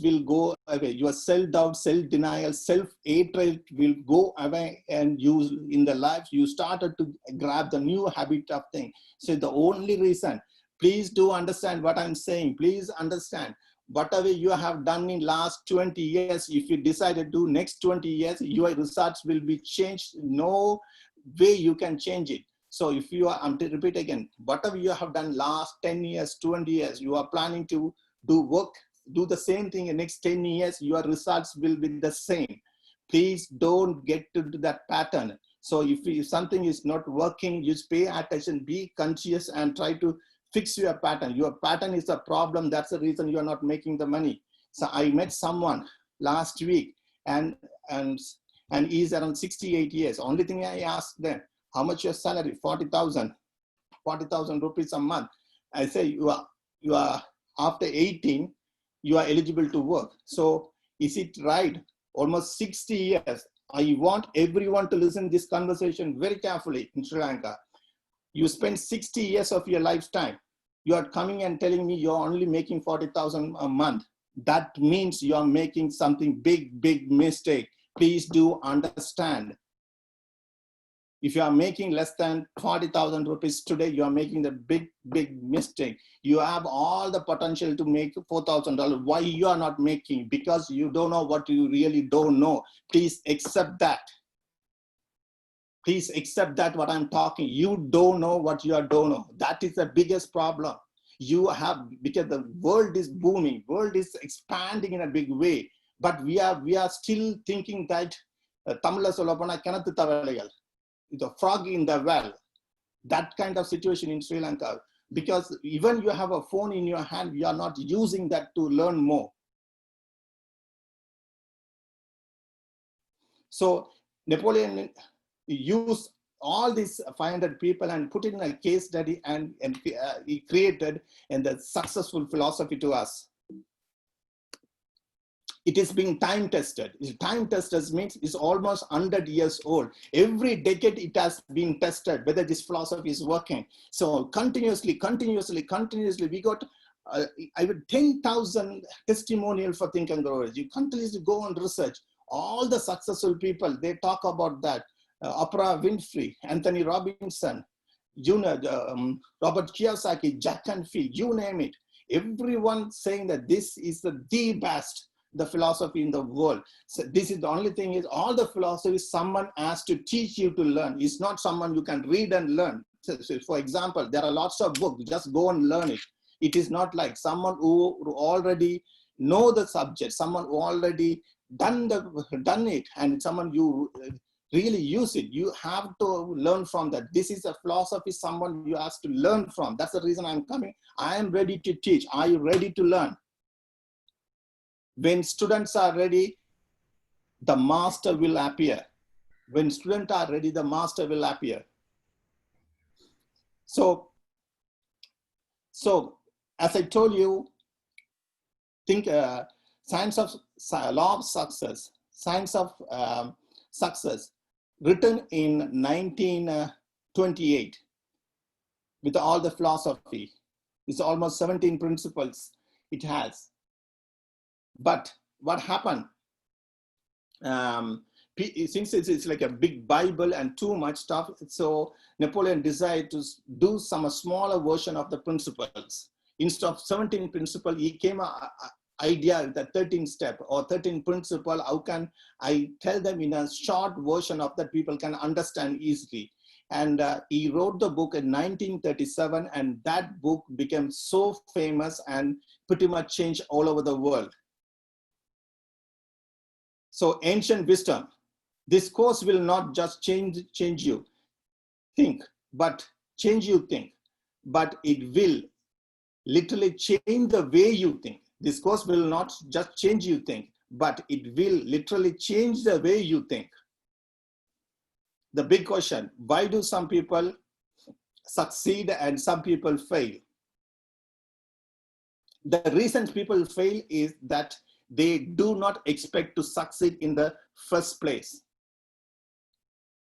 will go away. Your self-doubt, self-denial, self-hatred will go away, and you in the life you started to grab the new habit of thing. So the only reason, please do understand what I'm saying. Please understand, whatever you have done in last 20 years, if you decide to do next 20 years, your results will be changed. No way you can change it. So if you are, I'm to repeat again, whatever you have done last 10 years, 20 years, you are planning to do the same thing in the next 10 years, your results will be the same. Please don't get into that pattern. So if something is not working, just pay attention, be conscious and try to fix your pattern. Your pattern is a problem. That's the reason you're not making the money. So I met someone last week and he's around 68 years. Only thing I asked them, how much your salary? 40,000 rupees a month. I say, you are after 18, you are eligible to work. So is it right? Almost 60 years. I want everyone to listen to this conversation very carefully in Sri Lanka. You spend 60 years of your lifetime. You are coming and telling me you're only making 40,000 a month. That means you are making something big mistake. Please do understand. If you are making less than 40,000 rupees today, you are making the big mistake. You have all the potential to make $4,000. Why you are not making? Because you don't know what you really don't know. Please accept that. Please accept that what I'm talking. You don't know what you don't know. That is the biggest problem. You have, because the world is booming, world is expanding in a big way. But we are still thinking that Tamil solapona kanathu tavalaigal, the frog in the well. That kind of situation in Sri Lanka. Because even you have a phone in your hand, you are not using that to learn more. So Napoleon used all these 500 people and put it in a case study, and he created the successful philosophy to us. It is being time tested. Time tested means it's almost 100 years old. Every decade it has been tested whether this philosophy is working. So continuously, we got I would 10,000 testimonials for Think and Grow Rich. You continuously go and research. All the successful people, they talk about that. Oprah Winfrey, Anthony Robinson, Robert Kiyosaki, Jack Canfield, you name it. Everyone saying that this is the best, the philosophy in the world. So this is the only thing is all the philosophy someone has to teach you to learn. It's not someone you can read and learn. So for example, there are lots of books, just go and learn it. It is not like someone who already know the subject, someone who already done it, and someone you really use it. You have to learn from that. This is a philosophy someone you have to learn from. That's the reason I'm coming. I am ready to teach. Are you ready to learn? When students are ready, the master will appear. When students are ready, the master will appear. So as I told you, think science of law of success, science of success, written in 1928 with all the philosophy. It's almost 17 principles it has. But what happened? Since it's like a big Bible and too much stuff, so Napoleon decided to do some smaller version of the principles. Instead of 17 principles, he came a idea, the 13 step or 13 principle. How can I tell them in a short version of that people can understand easily? And he wrote the book in 1937, and that book became so famous and pretty much changed all over the world. So ancient wisdom. This course will not just change you think, but change you think, but it will literally change the way you think. This course will not just change you think, but it will literally change the way you think. The big question, why do some people succeed and some people fail? The reason people fail is that they do not expect to succeed in the first place.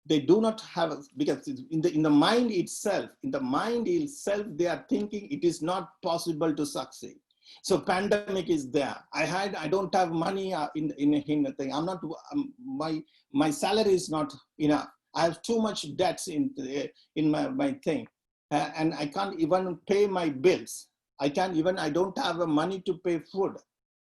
They do not have, because in the mind itself, they are thinking it is not possible to succeed. So pandemic is there. I don't have money in the thing. I'm not, my salary is not enough. I have too much debts in my thing, and I can't even pay my bills. I don't have money to pay food.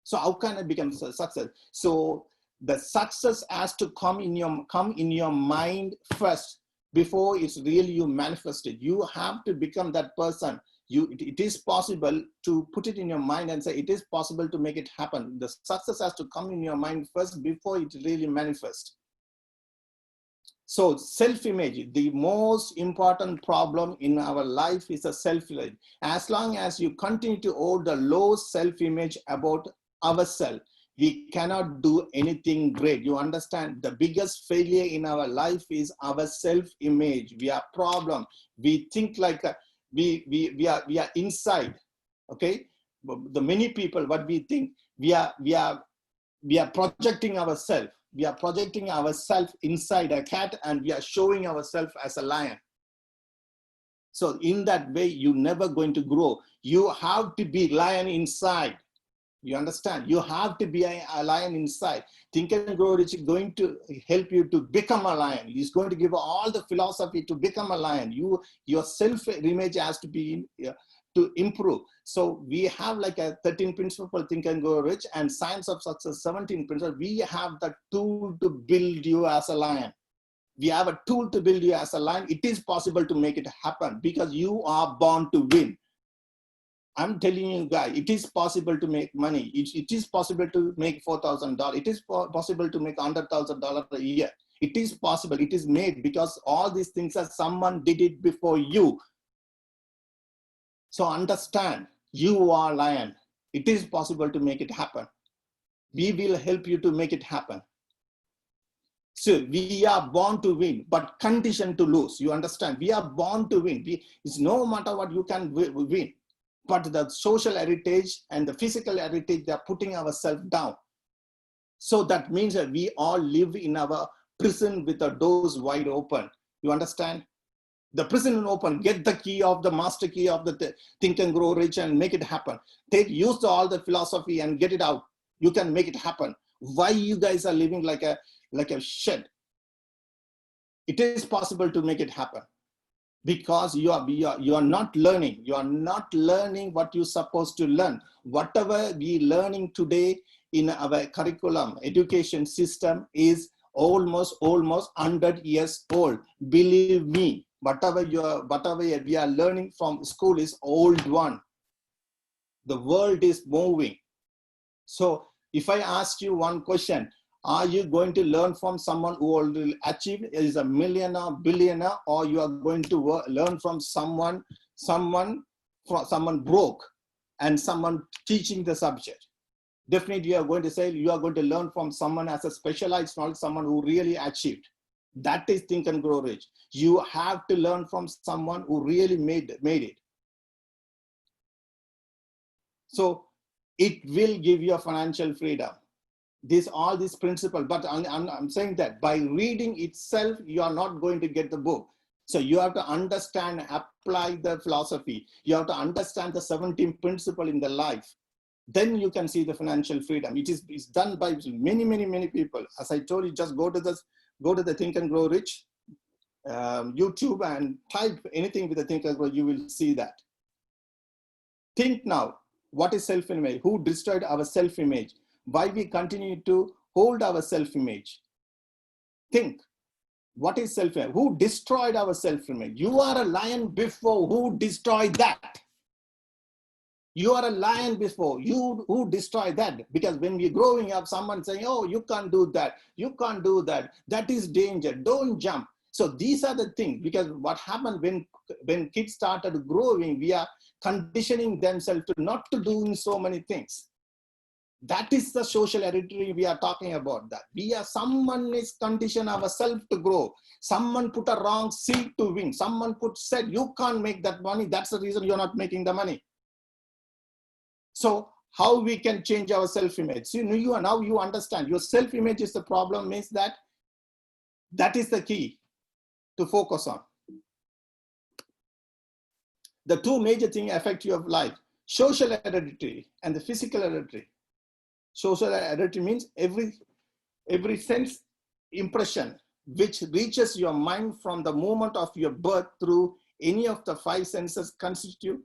So how can I become a success? So the success has to come in your mind first before it's really you manifested. You have to become that person. It is possible to put it in your mind and say it is possible to make it happen. The success has to come in your mind first before it really manifests. So self-image, the most important problem in our life is a self-image. As long as you continue to hold the low self-image about ourselves, we cannot do anything great. You understand? The biggest failure in our life is our self-image. We are problem. We think like we are inside. Okay, the many people, what we think, we are projecting ourselves. We are projecting ourselves inside a cat, and we are showing ourselves as a lion. So in that way, you're never going to grow. You have to be lion inside. You understand? You have to be a lion inside. Think and Grow Rich is going to help you to become a lion. He's going to give all the philosophy to become a lion. Your self-image has to be to improve. So we have like a 13 principle, Think and Grow Rich, and Science of Success, 17 principles. We have the tool to build you as a lion. We have a tool to build you as a lion. It is possible to make it happen because you are born to win. I'm telling you guys, it is possible to make money. It is possible to make $4,000. It is possible to make $100,000 a year. It is possible. It is made because all these things are someone did it before you. So understand, you are lion. It is possible to make it happen. We will help you to make it happen. So we are born to win, but conditioned to lose. You understand? We are born to win. It's no matter what you can win. But the social heritage and the physical heritage, they're putting ourselves down. So that means that we all live in our prison with the doors wide open. You understand? The prison open, get the key of the master key of the Think and Grow Rich and make it happen. Use all the philosophy and get it out. You can make it happen. Why you guys are living like a shed? It is possible to make it happen. Because you are not learning. You are not learning what you're supposed to learn. Whatever we learning today in our curriculum, education system is almost 100 years old. Believe me, whatever we are learning from school is old one. The world is moving. So if I ask you one question, are you going to learn from someone who already achieved, is a millionaire, billionaire, or you are going to learn from someone broke and someone teaching the subject? Definitely you are going to say you are going to learn from someone as a specialized knowledge, someone who really achieved. That is Think and Grow Rich. You have to learn from someone who really made it. So it will give you a financial freedom. All these principles, but I'm saying that by reading itself, you are not going to get the book. So you have to understand, apply the philosophy. You have to understand the 17 principles in the life. Then you can see the financial freedom. It's done by many people. As I told you, just go to the Think and Grow Rich YouTube and type anything with the Think and Grow. You will see that. Think now. What is self-image? Who destroyed our self-image? Why we continue to hold our self-image? Think. What is self-image? Who destroyed our self-image? You are a lion before. Who destroyed that? You are a lion before. Who destroyed that? Because when we're growing up, someone saying, oh, you can't do that. You can't do that. That is danger. Don't jump. So these are the things, because what happened when kids started growing, we are conditioning themselves to not to do so many things. That is the social hereditary we are talking about. That someone is conditioned ourselves to grow. Someone put a wrong seed to win. Someone said you can't make that money. That's the reason you're not making the money. So how we can change our self-image? So now you understand your self-image is the problem, means that is the key to focus on. The two major things affect your life: social hereditary and the physical hereditary. Social hereditary means every sense impression which reaches your mind from the moment of your birth through any of the 5 senses constitute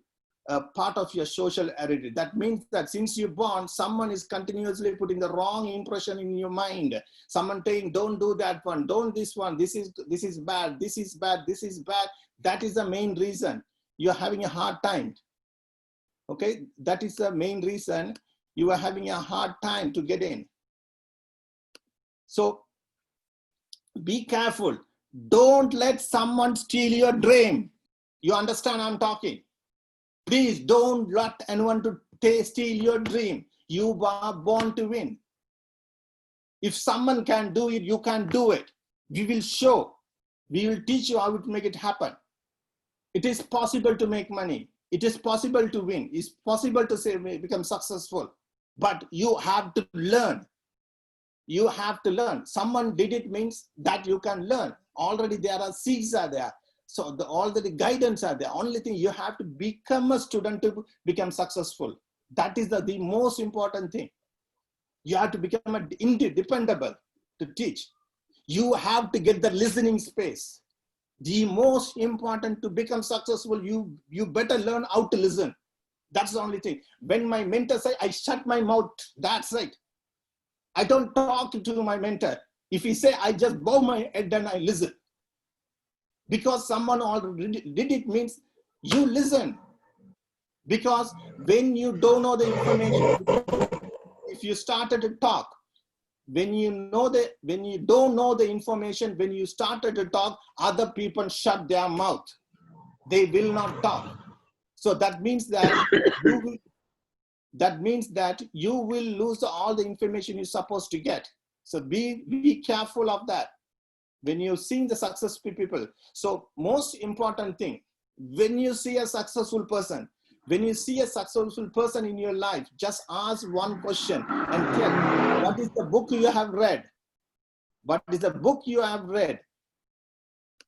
a part of your social heredity. That means that since you're born, someone is continuously putting the wrong impression in your mind. Someone saying, don't do that one, don't this one, this is bad, this is bad, this is bad. That is the main reason you're having a hard time. Okay, that is the main reason you are having a hard time to get in. So be careful. Don't let someone steal your dream. You understand I'm talking? Please don't let anyone to steal your dream. You are born to win. If someone can do it, you can do it. We will show. We will teach you how to make it happen. It is possible to make money. It is possible to win. It's possible to become successful. But you have to learn. You have to learn. Someone did it means that you can learn. Already there are seeds are there. So all the guidance are there. Only thing you have to become a student to become successful. That is the most important thing. You have to become dependable to teach. You have to get the listening space. The most important to become successful, you better learn how to listen. That's the only thing. When my mentor says, I shut my mouth, that's right. I don't talk to my mentor. If he say, I just bow my head and I listen. Because someone already did it means you listen. Because when you don't know the information, if you started to talk, when you don't know the information, when you started to talk, other people shut their mouth. They will not talk. So that means that you will lose all the information you're supposed to get. So be careful of that when you're seeing the successful people. So most important thing, when you see a successful person, in your life, just ask one question and tell, what is the book you have read? What is the book you have read?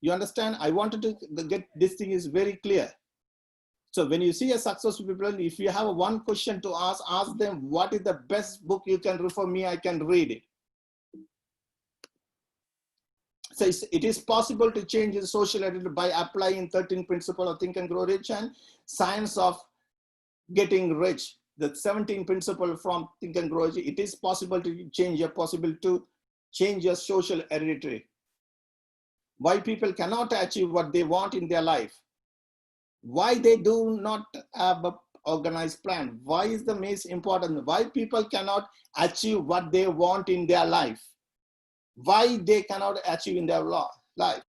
You understand? I wanted to get this thing is very clear. So when you see a successful people, if you have one question to ask them, what is the best book you can refer me? I can read it. So it is possible to change the social attitude by applying 13 principles of Think and Grow Rich and Science of Getting Rich. The 17 principles from Think and Grow Rich. It is possible to change your social hereditary. Why people cannot achieve what they want in their life? Why they do not have organized plan. Why is the most important? Why people cannot achieve what they want in their life? Why they cannot achieve in their life?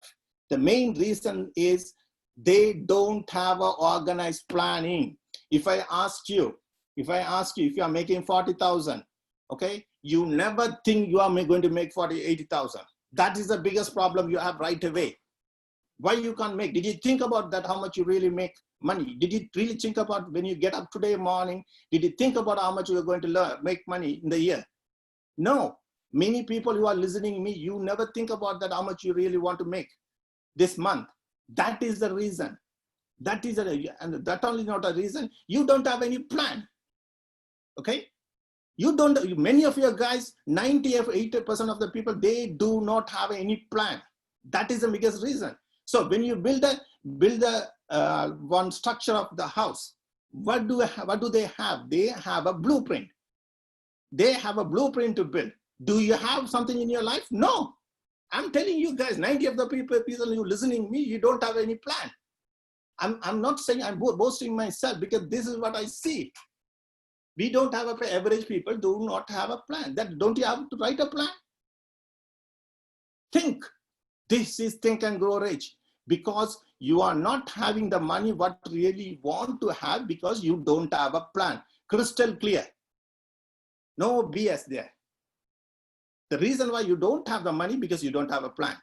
The main reason is they don't have an organized planning. If I ask you if you are making 40,000, okay, you never think you are going to make 80,000. That is the biggest problem you have right away. Why you can't make? Did you think about that? How much you really make money? Did you really think about when you get up today morning? Did you think about how much you are going to make money in the year? No. Many people who are listening to me, you never think about that, how much you really want to make this month. That is the reason. That is and that only not a reason. You don't have any plan. Okay? You don't, many of your guys, 90 or 80% of the people, they do not have any plan. That is the biggest reason. So when you build one structure of the house, what do they have? They have a blueprint. They have a blueprint to build. Do you have something in your life? No. I'm telling you guys, 90 of the people who listening to me, you don't have any plan. I'm not saying I'm boasting myself, because this is what I see. We don't have average people do not have a plan. Don't you have to write a plan? Think. This is Think and Grow Rich, because you are not having the money what really want to have, because you don't have a plan. Crystal clear. No BS there. The reason why you don't have the money, because you don't have a plan.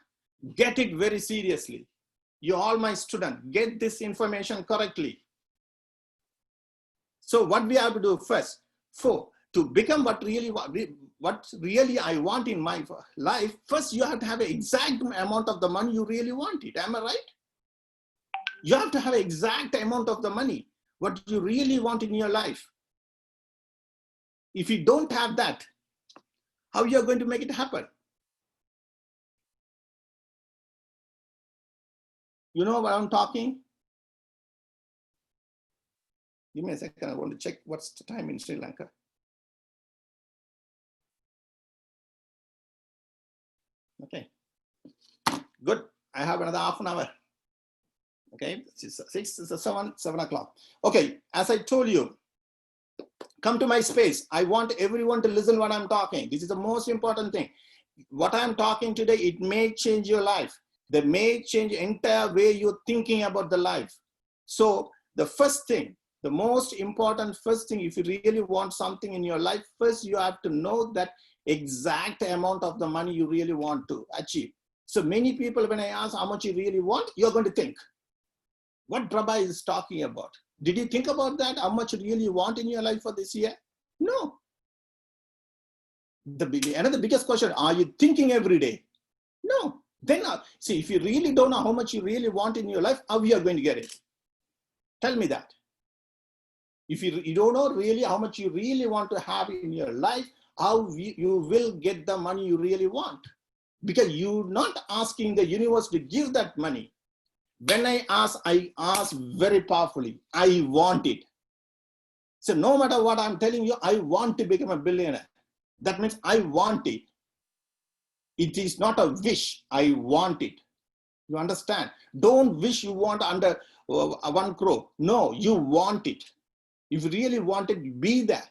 Get it very seriously. You all my students, get this information correctly. So what we have to do first, to become what really I want in my life, first you have to have an exact amount of the money you really want it. Am I right? You have to have an exact amount of the money, what you really want in your life. If you don't have that, how you are going to make it happen? You know what I'm talking? Give me a second, I want to check what's the time in Sri Lanka. Okay, good. I have another half an hour. Okay, it's 7 o'clock. Okay, as I told you, come to my space. I want everyone to listen what I'm talking. This is the most important thing. What I'm talking today, it may change your life. They may change the entire way you're thinking about the life. So the first thing, the most important first thing, if you really want something in your life, first you have to know that exact amount of the money you really want to achieve. So many people, when I ask how much you really want, you're going to think, what Prabha is talking about. Did you think about that? How much you really want in your life for this year? No. Another biggest question, are you thinking every day? No. Then, see, if you really don't know how much you really want in your life, how you are going to get it? Tell me that. If you don't know really how much you really want to have in your life, how you will get the money you really want. Because you're not asking the universe to give that money. When I ask very powerfully, I want it. So no matter what I'm telling you, I want to become a billionaire. That means I want it. It is not a wish, I want it. You understand? Don't wish you want under 1 crore. No, you want it. If you really want it, be there.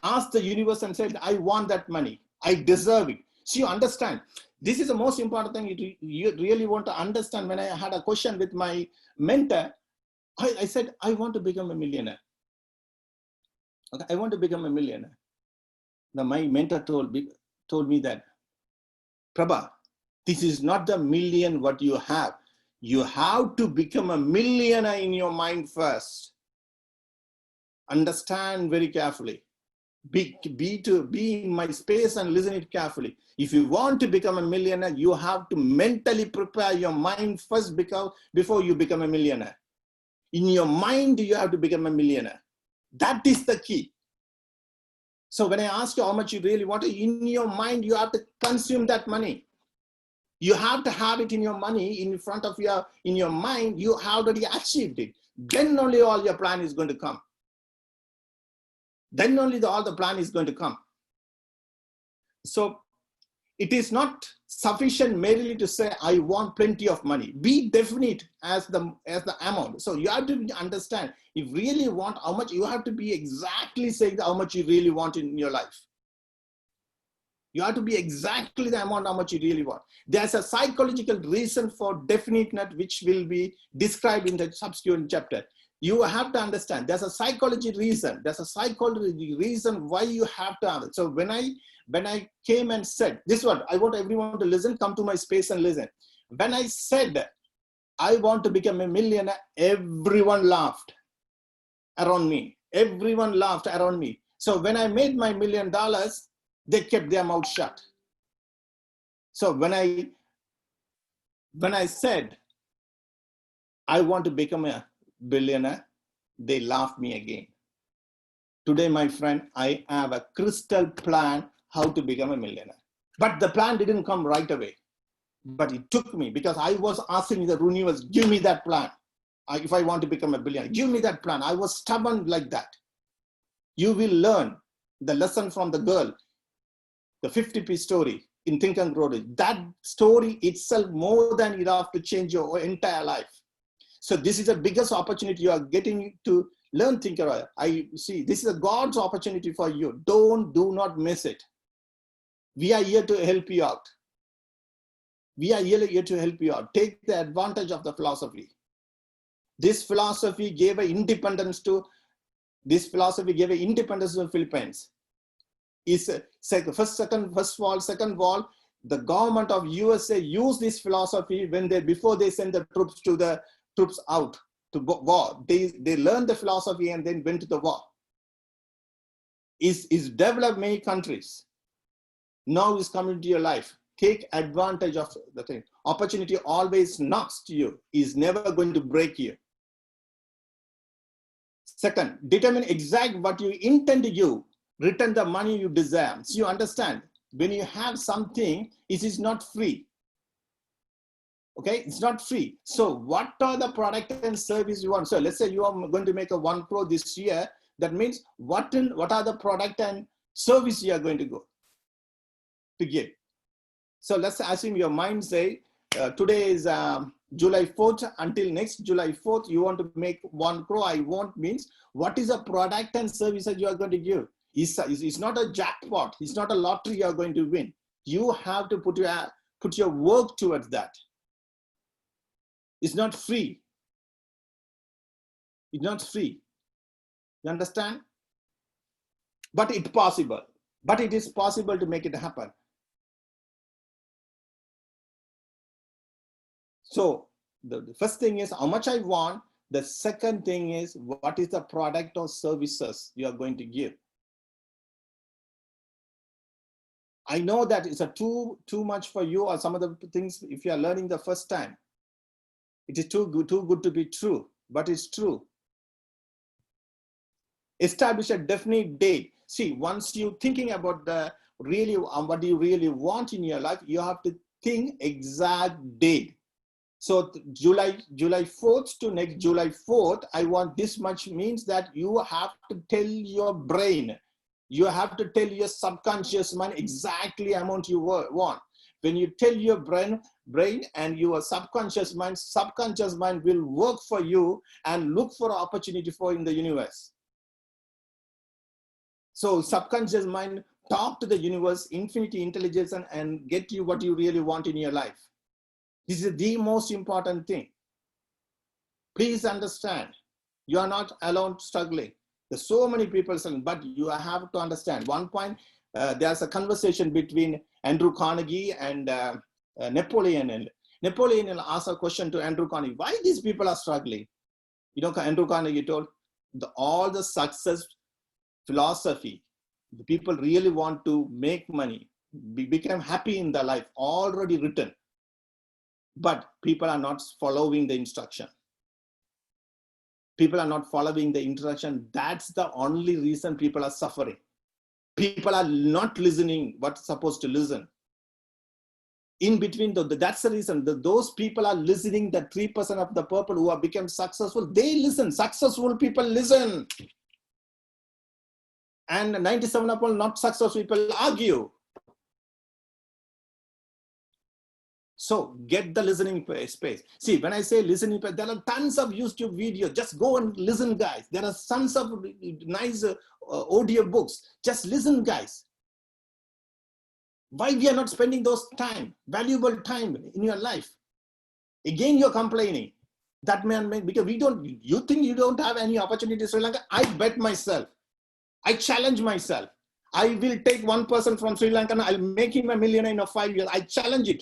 Ask the universe and say, I want that money. I deserve it. So you understand. This is the most important thing you really want to understand. When I had a question with my mentor, I said, I want to become a millionaire. Okay, I want to become a millionaire. Now my mentor told me that, Prabha, this is not the million what you have. You have to become a millionaire in your mind first. Understand very carefully. Be in my space and listen it carefully. If you want to become a millionaire, you have to mentally prepare your mind first before you become a millionaire. In your mind, you have to become a millionaire. That is the key. So when I ask you how much you really want, in your mind, you have to consume that money. You have to have it in your money, in front of in your mind, you have already achieved it. Then only all your plan is going to come. Then only all the plan is going to come. So it is not sufficient merely to say, I want plenty of money. Be definite as the amount. So you have to understand, if you really want how much, you have to be exactly saying how much you really want in your life. You have to be exactly the amount how much you really want. There's a psychological reason for definiteness, which will be described in the subsequent chapter. You have to understand there's a psychology reason. There's a psychology reason why you have to have it. So when I came and said, this one, I want everyone to listen, come to my space and listen. When I said, I want to become a millionaire, everyone laughed around me. Everyone laughed around me. So when I made my $1 million, they kept their mouth shut. So when I said, I want to become a billionaire, they laughed me again. Today, my friend, I have a crystal plan how to become a millionaire. But the plan didn't come right away. But it took me, because I was asking the universe, give me that plan. If I want to become a billionaire, give me that plan. I was stubborn like that. You will learn the lesson from the girl, the 50p story in Think and Grow Rich. That story itself, more than enough to change your entire life. So this is the biggest opportunity you are getting to learn thinker. I see this is a God's opportunity for you. Do not miss it. We are here to help you out. We are here to help you out. Take the advantage of the philosophy. This philosophy gave independence to the Philippines. Is first wall. The government of USA used this philosophy before they send the troops out to war. They learned the philosophy and then went to the war. Is developed many countries. Now is coming to your life. Take advantage of the thing. Opportunity always knocks to you, is never going to break you. Second, determine exact what you intend to do. Return the money you desire. So you understand, when you have something, it is not free. Okay, it's not free. So what are the product and service you want? So let's say you are going to make a 1 crore this year. That means what are the product and service you are going to go to give? So let's assume your mind say, today is July 4th, until next July 4th, you want to make 1 crore. I want means, what is the product and services you are going to give? It's not a jackpot. It's not a lottery you are going to win. You have to put your work towards that. It's not free. It's not free. You understand? But it's possible. But it is possible to make it happen. So the first thing is how much I want. The second thing is what is the product or services you are going to give. I know that it's too much for you, or some of the things, if you are learning the first time, it is too good to be true, but it's true. Establish a definite date. See, once you're thinking about what you really want in your life, you have to think exact date. So July 4th to next July 4th, I want this much, means that you have to tell your brain, you have to tell your subconscious mind exactly amount you want. When you tell your brain and your subconscious mind will work for you and look for an opportunity for in the universe. So subconscious mind talk to the universe, infinity intelligence, and get you what you really want in your life. This is the most important thing. Please understand, you are not alone struggling. There's so many people struggling, but you have to understand. One point, there's a conversation between Andrew Carnegie and Napoleon. And Napoleon asked a question to Andrew Carnegie, why these people are struggling? You know, Andrew Carnegie told, all the success philosophy, the people really want to make money, become happy in their life, already written. But people are not following the instruction. People are not following the instruction. That's the only reason people are suffering. People are not listening what's supposed to listen. In between, that's the reason. Those people are listening, the 3% of the people who have become successful, they listen. Successful people listen. And 97% of not successful people argue. So get the listening space. See, when I say listening space, there are tons of YouTube videos. Just go and listen, guys. There are tons of nice audio books. Just listen, guys. Why we are not spending those time, valuable time in your life? Again, you're complaining. That man, because you think you don't have any opportunity in Sri Lanka? I bet myself. I challenge myself. I will take one person from Sri Lanka and I'll make him a millionaire in 5 years. I challenge it.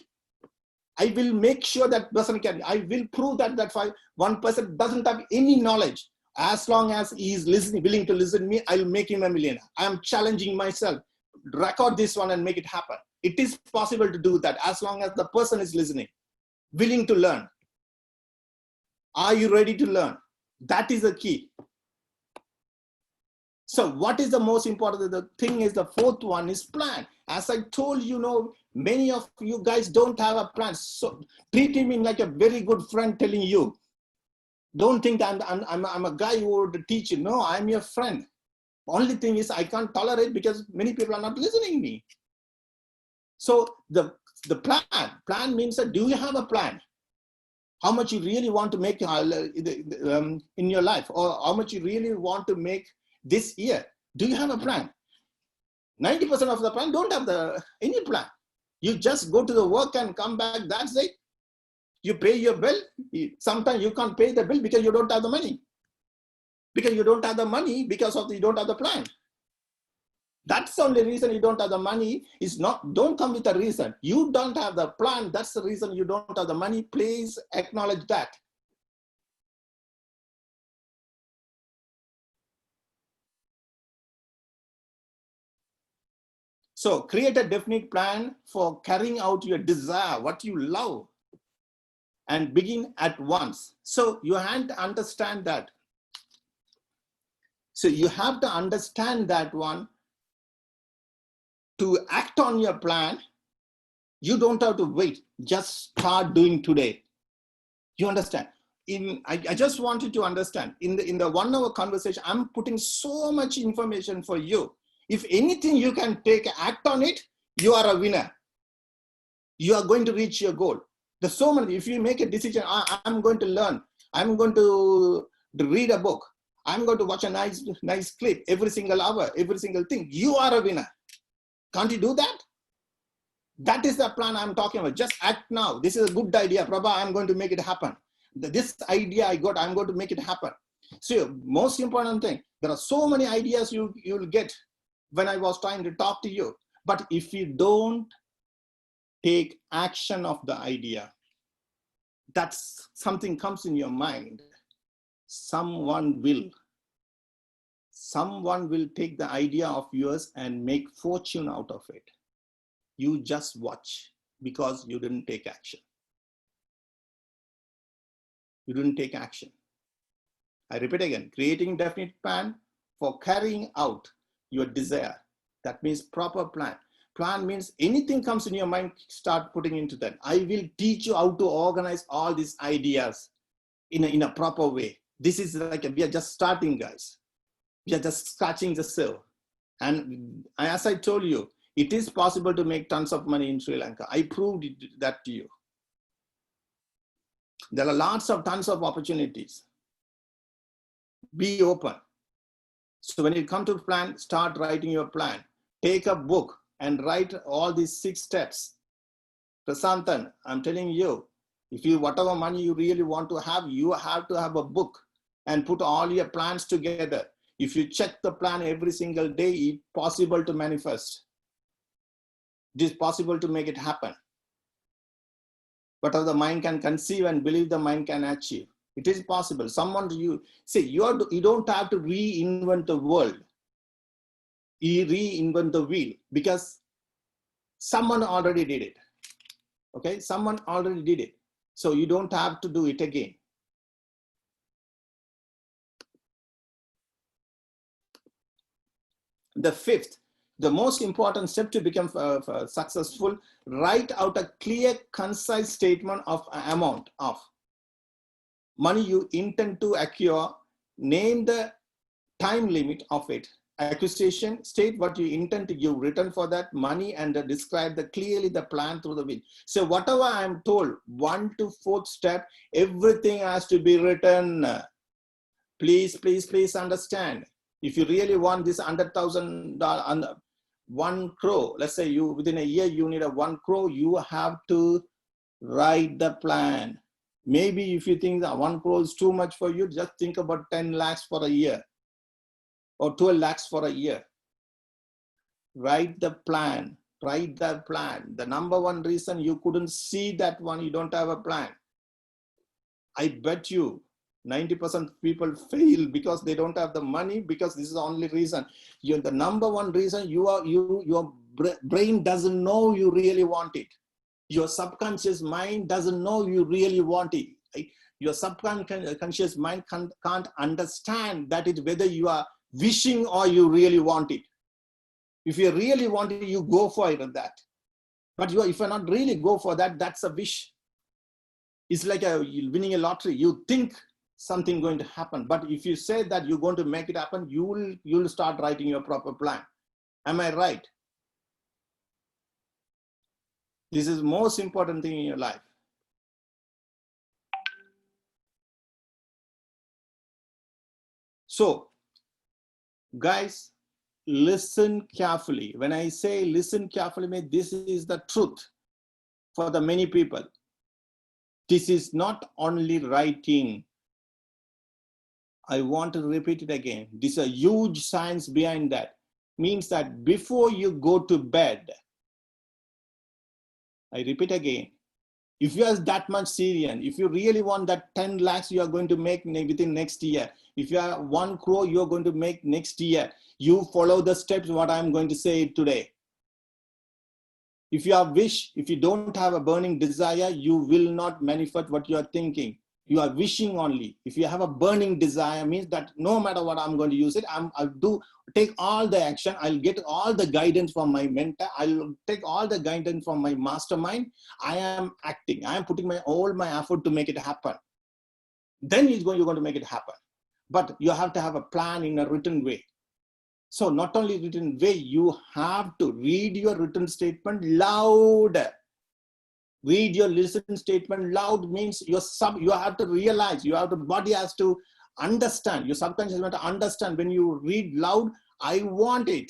I will make sure that person can. I will prove that one person doesn't have any knowledge. As long as he is listening, willing to listen to me, I'll make him a millionaire. I am challenging myself. Record this one and make it happen. It is possible to do that as long as the person is listening, willing to learn. Are you ready to learn? That is the key. So what is the most important? The thing is, the fourth one is plan. As I told you, many of you guys don't have a plan. So treat him like a very good friend telling you. Don't think I'm a guy who would teach you. No, I'm your friend. Only thing is I can't tolerate because many people are not listening to me. So the plan means that do you have a plan? How much you really want to make in your life, or how much you really want to make this year? Do you have a plan? 90% of the plan don't have any plan. You just go to the work and come back. That's it. You pay your bill. Sometimes you can't pay the bill because you don't have the money. Because you don't have the money because you don't have the plan. That's the only reason you don't have the money. Don't come with a reason. You don't have the plan. That's the reason you don't have the money. Please acknowledge that. So create a definite plan for carrying out your desire, what you love, and begin at once. So you have to understand that. So you have to understand that one. To act on your plan, you don't have to wait. Just start doing today. You understand? I just wanted to understand. In the 1 hour conversation, I'm putting so much information for you. If anything you can act on it, you are a winner. You are going to reach your goal. There's so many. If you make a decision, I'm going to learn. I'm going to read a book. I'm going to watch a nice clip every single hour, every single thing. You are a winner. Can't you do that? That is the plan I'm talking about. Just act now. This is a good idea, Prabha. I'm going to make it happen. This idea I got, I'm going to make it happen. So most important thing, there are so many ideas you'll get when I was trying to talk to you. But if you don't take action of the idea, that's something comes in your mind. Someone will take the idea of yours and make fortune out of it. You just watch because you didn't take action. You didn't take action. I repeat again, creating definite plan for carrying out your desire. That means proper plan. Plan means anything comes in your mind, start putting into that. I will teach you how to organize all these ideas in a proper way. This is like we are just starting, guys. We are just scratching the surface. And as I told you, it is possible to make tons of money in Sri Lanka. I proved that to you. There are tons of opportunities. Be open. So when you come to plan, start writing your plan. Take a book and write all these 6 steps. Prasantan, I'm telling you, whatever money you really want to have, you have to have a book and put all your plans together. If you check the plan every single day, it's possible to manifest. It is possible to make it happen. Whatever the mind can conceive and believe, the mind can achieve. It is possible. You don't have to reinvent the world. You reinvent the wheel because someone already did it. Okay, someone already did it. So you don't have to do it again. The 5th, the most important step to become successful, write out a clear, concise statement of amount of money you intend to acquire, name the time limit of it, acquisition, state what you intend to give return for that money and describe clearly the plan through the which. So whatever I'm told, 1 to 4th step, everything has to be written. Please understand. If you really want this $100,000, 1 crore, let's say you within a year you need a 1 crore, you have to write the plan. Maybe if you think that 1 crore is too much for you, just think about 10 lakhs for a year or 12 lakhs for a year. Write the plan. Write the plan. The number one reason you couldn't see that one, you don't have a plan. I bet you 90% people fail because they don't have the money, because this is the only reason. The number one reason your brain doesn't know you really want it. Your subconscious mind doesn't know you really want it. Right? Your subconscious mind can't understand that it whether you are wishing or you really want it. If you really want it, you go for it and that. But if you're not really go for that, that's a wish. It's like winning a lottery. You think something going to happen, but if you say that you're going to make it happen, you'll start writing your proper plan. Am I right? This is the most important thing in your life. So, guys, listen carefully. When I say listen carefully, this is the truth for the many people. This is not only writing. I want to repeat it again. There's a huge science behind that. Means that before you go to bed, I repeat again, if you are that much serious, if you really want that 10 lakhs you are going to make within next year, if you are 1 crore you are going to make next year, you follow the steps what I'm going to say today. If you have wish, if you don't have a burning desire, you will not manifest what you are thinking. You are wishing only. If you have a burning desire, means that no matter what I'm going to use it, I'll take all the action. I'll get all the guidance from my mentor. I'll take all the guidance from my mastermind. I am acting. I am putting all my effort to make it happen. Then you're going to make it happen. But you have to have a plan in a written way. So not only written way, you have to read your written statement loud. Read your listen statement loud means you have to realize, the body has to understand, your subconscious mind to understand when you read loud, I want it.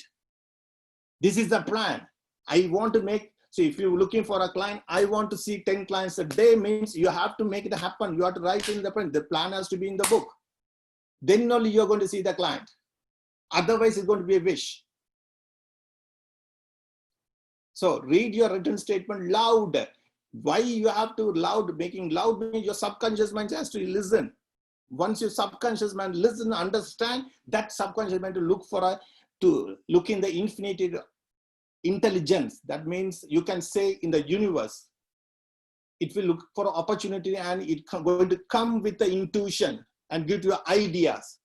This is the plan. I want to make, so if you're looking for a client, I want to see 10 clients a day means you have to make it happen. You have to write in the plan. The plan has to be in the book. Then only you're going to see the client. Otherwise, it's going to be a wish. So read your written statement loud. Why you have to making loud means your subconscious mind has to listen. Once your subconscious mind listen, understand, that subconscious mind to look in the infinite intelligence. That means you can say in the universe, it will look for opportunity and it's going to come with the intuition and give you ideas.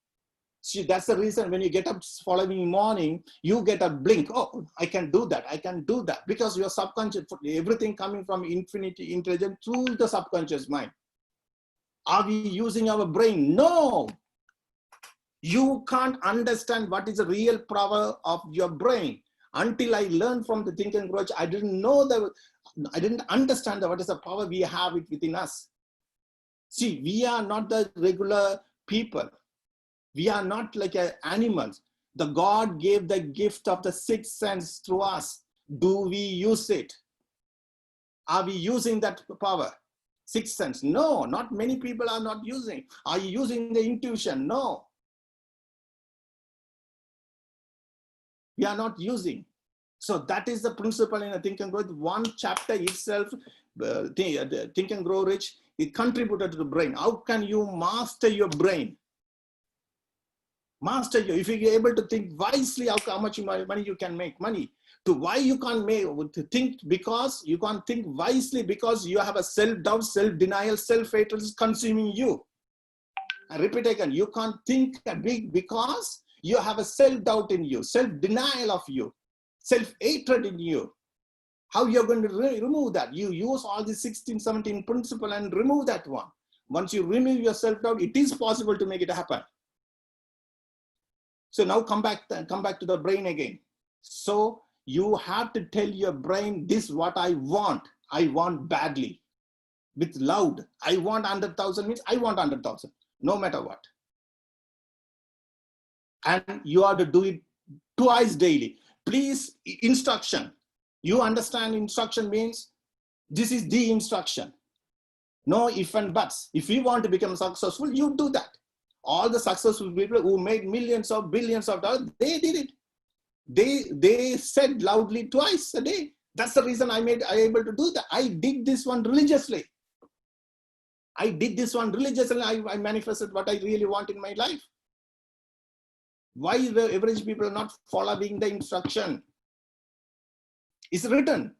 See, that's the reason when you get up following morning, you get a blink. Oh, I can do that. I can do that. Because your subconscious, everything coming from infinity intelligence through the subconscious mind. Are we using our brain? No. You can't understand what is the real power of your brain. Until I learned from the Think and Grow, I didn't understand what is the power we have within us. See, we are not the regular people. We are not like animals. The God gave the gift of the sixth sense through us. Do we use it? Are we using that power? Sixth sense? No, not many people are not using. Are you using the intuition? No. We are not using. So that is the principle in a Think and Grow. One chapter itself, Think and Grow Rich, it contributed to the brain. How can you master your brain? Master you. If you're able to think wisely, how much money you can make money. To why you can't to think, because you can't think wisely, because you have a self-doubt, self-denial, self-hatred is consuming you. I repeat again, you can't think big because you have a self-doubt in you, self-denial of you, self-hatred in you. How you're going to remove that? You use all the 16, 17 principle and remove that one. Once you remove your self-doubt, it is possible to make it happen. So now come back to the brain again. So you have to tell your brain, this is what I want badly. With loud, I want 100,000 means I want 100,000, no matter what. And you have to do it twice daily. Please, instruction. You understand instruction means this is the instruction. No if and buts. If you want to become successful, you do that. All the successful people who made millions or billions of dollars, they did it. They said loudly twice a day. That's the reason I'm able to do that. I did this one religiously. I manifested what I really want in my life. Why the average people are not following the instruction? It's written.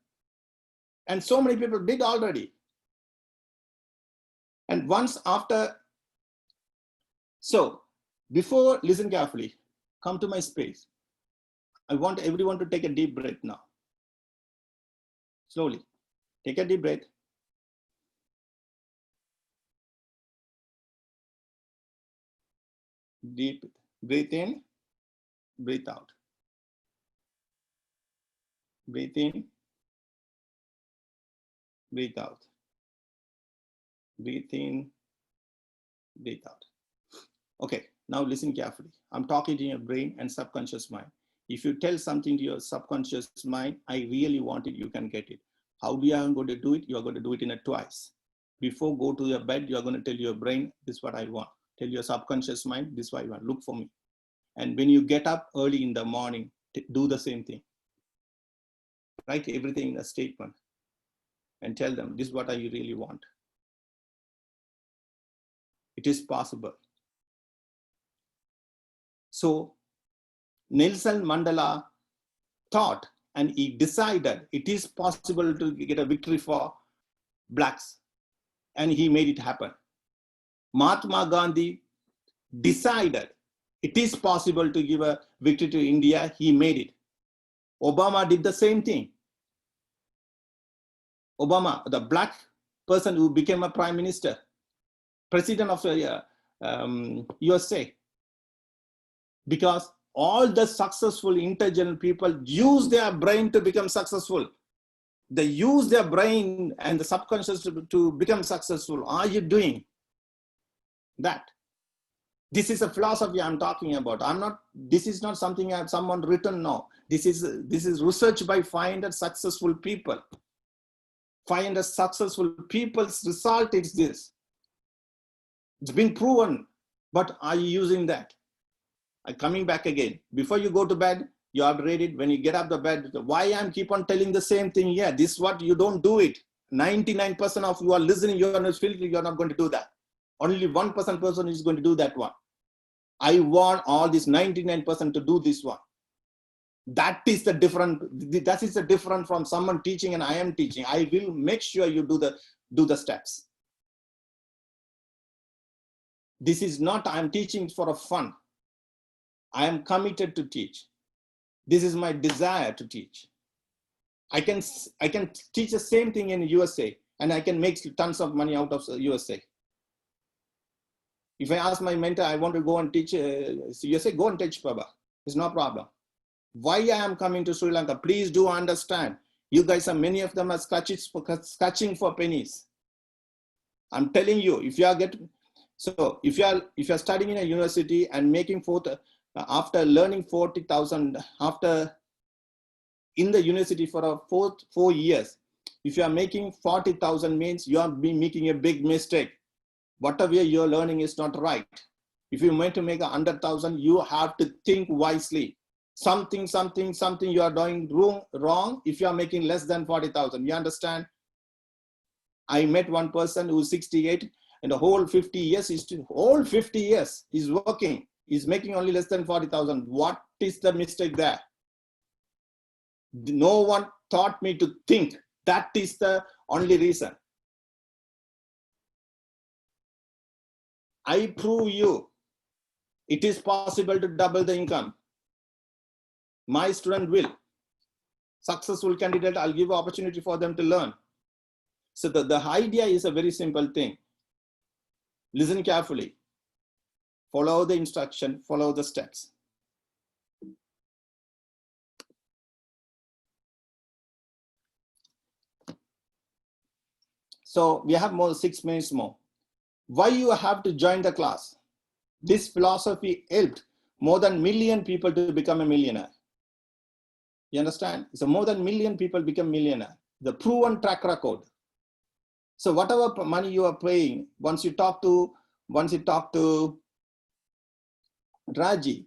And so many people did already. And once after, so before, listen carefully, come to my space. I want everyone to take a deep breath now. Slowly, take a deep breath. Deep, breathe in, breathe out. Breathe in, breathe out. Breathe in, breathe out. Okay, now listen carefully. I'm talking to your brain and subconscious mind. If you tell something to your subconscious mind, I really want it, you can get it. How do you are going to do it? You are going to do it in a twice. Before go to your bed, you are going to tell your brain, this is what I want. Tell your subconscious mind, this is what I want, look for me. And when you get up early in the morning, do the same thing. Write everything in a statement and tell them, this is what I really want. It is possible. So Nelson Mandela thought and he decided it is possible to get a victory for blacks, and he made it happen. Mahatma Gandhi decided it is possible to give a victory to India, he made it. Obama did the same thing. Obama, the black person who became a prime minister, president of the USA, because all the successful, intelligent people use their brain to become successful. They use their brain and the subconscious to become successful. Are you doing that? This is a philosophy I'm talking about. This is not something I have someone written now. This is research by 500 successful people. 500 successful people's result is this. It's been proven, but are you using that? Coming back again, before you go to bed, you have to read it. When you get up the bed, why I'm keep on telling the same thing here? This is what you don't do it. 99% of you are listening, you're not going to do that. Only 1% person is going to do that one. I want all this 99% to do this one. That is the difference. That is the difference from someone teaching and I am teaching. I will make sure you do the steps. This is not, I'm teaching for a fun. I am committed to teach. This is my desire to teach. I can teach the same thing in USA and I can make tons of money out of USA. If I ask my mentor, I want to go and teach USA, go and teach Baba. It's no problem. Why I am coming to Sri Lanka, please do understand. You guys are, many of them are scratching for pennies. I'm telling you, if you are studying in a university and making after learning 40,000, after in the university for 4 years, if you are making 40,000 means you are making a big mistake. Whatever you're learning is not right. If you're meant to make 100,000, you have to think wisely. Something you are doing wrong if you are making less than 40,000. You understand? I met one person who's 68 and the whole 50 years, he's working. He's making only less than 40,000. What is the mistake there? No one taught me to think. That is the only reason. I prove you it is possible to double the income. My student will. Successful candidate, I'll give opportunity for them to learn. So the idea is a very simple thing. Listen carefully. Follow the instruction, follow the steps. So we have more 6 minutes more. Why you have to join the class? This philosophy helped more than 1 million people to become a millionaire. You understand? So more than 1 million people become millionaire. The proven track record. So whatever money you are paying, once you talk to Raji,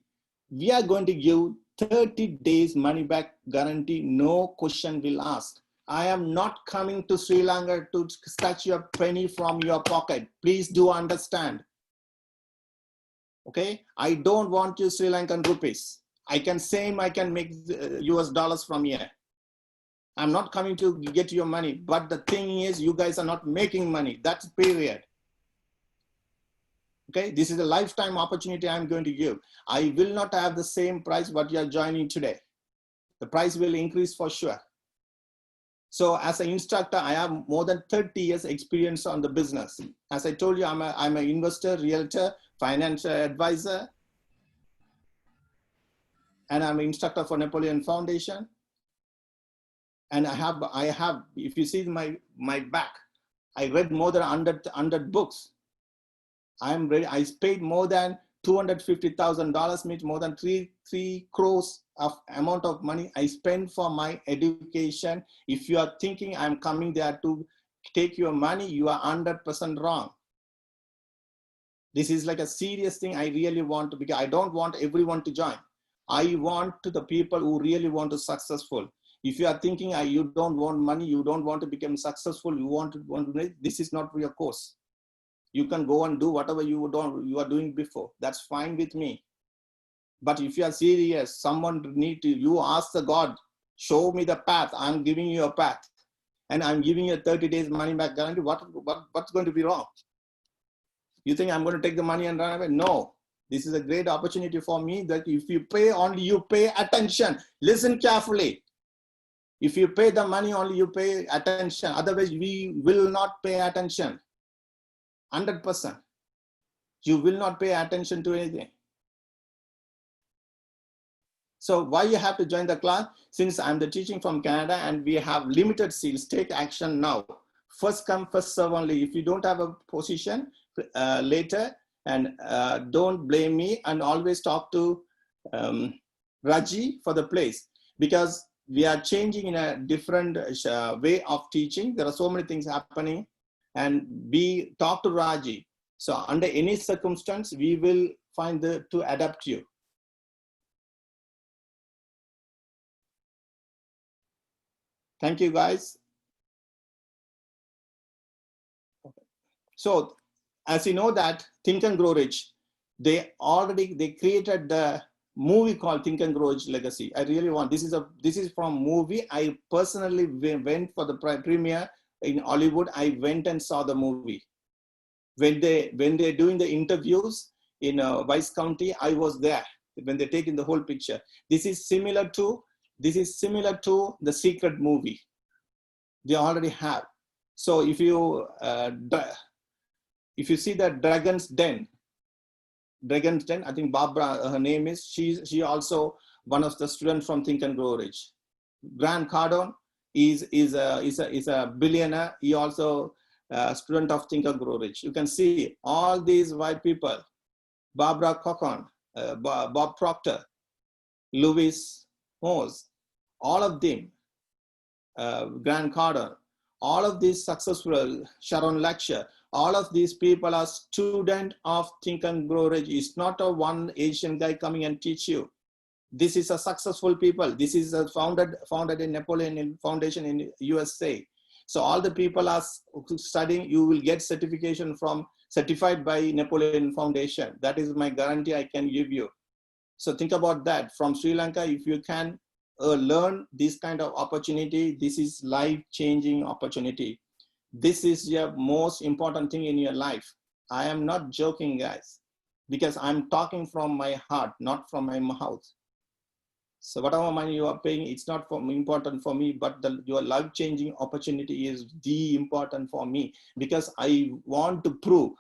we are going to give 30 days money back guarantee, no question will ask. I am not coming to Sri Lanka to snatch your penny from your pocket. Please do understand. Okay, I don't want you Sri Lankan rupees. I can make US dollars from here. I'm not coming to get your money, but the thing is, you guys are not making money. That's period. Okay, this is a lifetime opportunity I'm going to give. I will not have the same price what you are joining today. The price will increase for sure. So as an instructor, I have more than 30 years experience on the business. As I told you, I'm an investor, realtor, financial advisor, and I'm an instructor for Napoleon Foundation. And I have, if you see my back, I read more than 100 books. I'm ready. I paid more than $250,000, means more than 3 crores of amount of money I spend for my education. If you are thinking I'm coming there to take your money, you are 100% wrong. This is like a serious thing I really want to, because I don't want everyone to join. I want to the people who really want to successful. If you are thinking you don't want money, you don't want to become successful, you want to this is not your course. You can go and do whatever you are doing before. That's fine with me. But if you are serious, someone need to, you ask the God, show me the path. I'm giving you a path, and I'm giving you 30 days money back guarantee. What's going to be wrong? You think I'm going to take the money and run away? No. This is a great opportunity for me that if you pay, only you pay attention. Listen carefully. If you pay the money, only you pay attention. Otherwise, we will not pay attention. 100%. You will not pay attention to anything. So why you have to join the class? Since I'm the teaching from Canada and we have limited seats, take action now. First come, first serve only. If you don't have a position later, and don't blame me, and always talk to Raji for the place, because we are changing in a different way of teaching. There are so many things happening, and we talk to Raji. So under any circumstance, we will find to adapt you. Thank you, guys. So as you know that Think and Grow Rich, they created the movie called Think and Grow Rich Legacy. I really want, this is from movie. I personally went for the premiere in Hollywood. I went and saw the movie. When they're doing the interviews in Vice County, I was there when they're taking the whole picture. This is similar to the Secret movie. They already have. So if you see that Dragon's Den, I think Barbara, her name is, she also one of the students from Think and Grow Rich. Grant Cardone is a billionaire. He also a student of Think and Grow Rich. You can see all these white people: Barbara Cochran, Bob Proctor, Louis Mose, all of them, Grant Cardone, all of these successful, Sharon Lecture, all of these people are students of Think and Grow Rich. It's not a one Asian guy coming and teach you. This is a successful people. This is a founded in Napoleon Foundation in USA. So all the people are studying. You will get certification certified by Napoleon Foundation. That is my guarantee I can give you. So think about that. From Sri Lanka, if you can learn this kind of opportunity, this is life-changing opportunity. This is your most important thing in your life. I am not joking, guys, because I'm talking from my heart, not from my mouth. So whatever money you are paying, it's not important for me, but your life-changing opportunity is the important for me, because I want to prove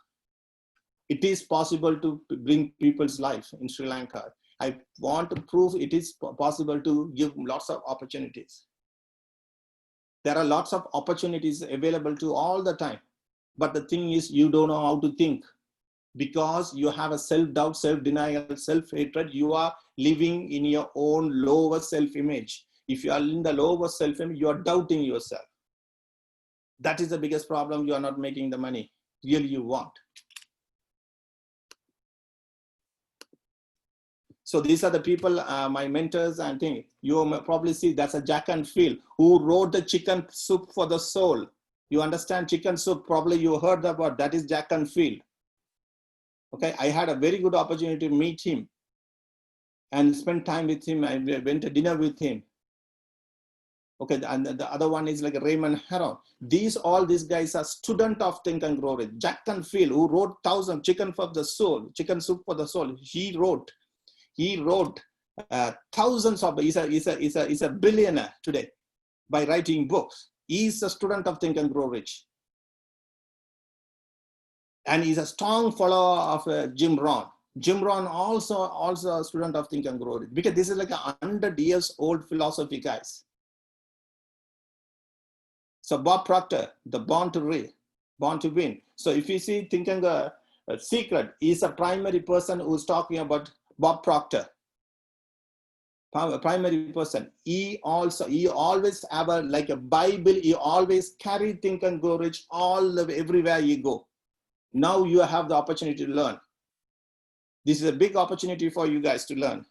it is possible to bring people's life in Sri Lanka. I want to prove it is possible to give lots of opportunities. There are lots of opportunities available to all the time. But the thing is, you don't know how to think because you have a self-doubt, self-denial, self-hatred. You are living in your own lower self-image. If you are in the lower self-image, you are doubting yourself. That is the biggest problem. You are not making the money really you want. So these are the people, my mentors and things. You may probably see that's a Jack and Phil who wrote the Chicken Soup for the Soul. You understand chicken soup, probably you heard about that is Jack and Phil. Okay, I had a very good opportunity to meet him and spend time with him. I went to dinner with him. Okay, and the other one is like Raymond Harrow. These guys are student of Think and Grow Rich. Jack and Phil, who wrote Chicken for the Soul, Chicken Soup for the Soul. He wrote thousands of. He's a billionaire today by writing books. He's a student of Think and Grow Rich, and he's a strong follower of Jim Rohn. Jim Rohn also a student of Think and Grow Rich, because this is like 100 years old philosophy, guys. So Bob Proctor, the Born to Win. So if you see Think and Secret, is a primary person who's talking about Bob Proctor. A primary person. He always have like a Bible. He always carry Think and Grow Rich everywhere you go. Now you have the opportunity to learn. This is a big opportunity for you guys to learn.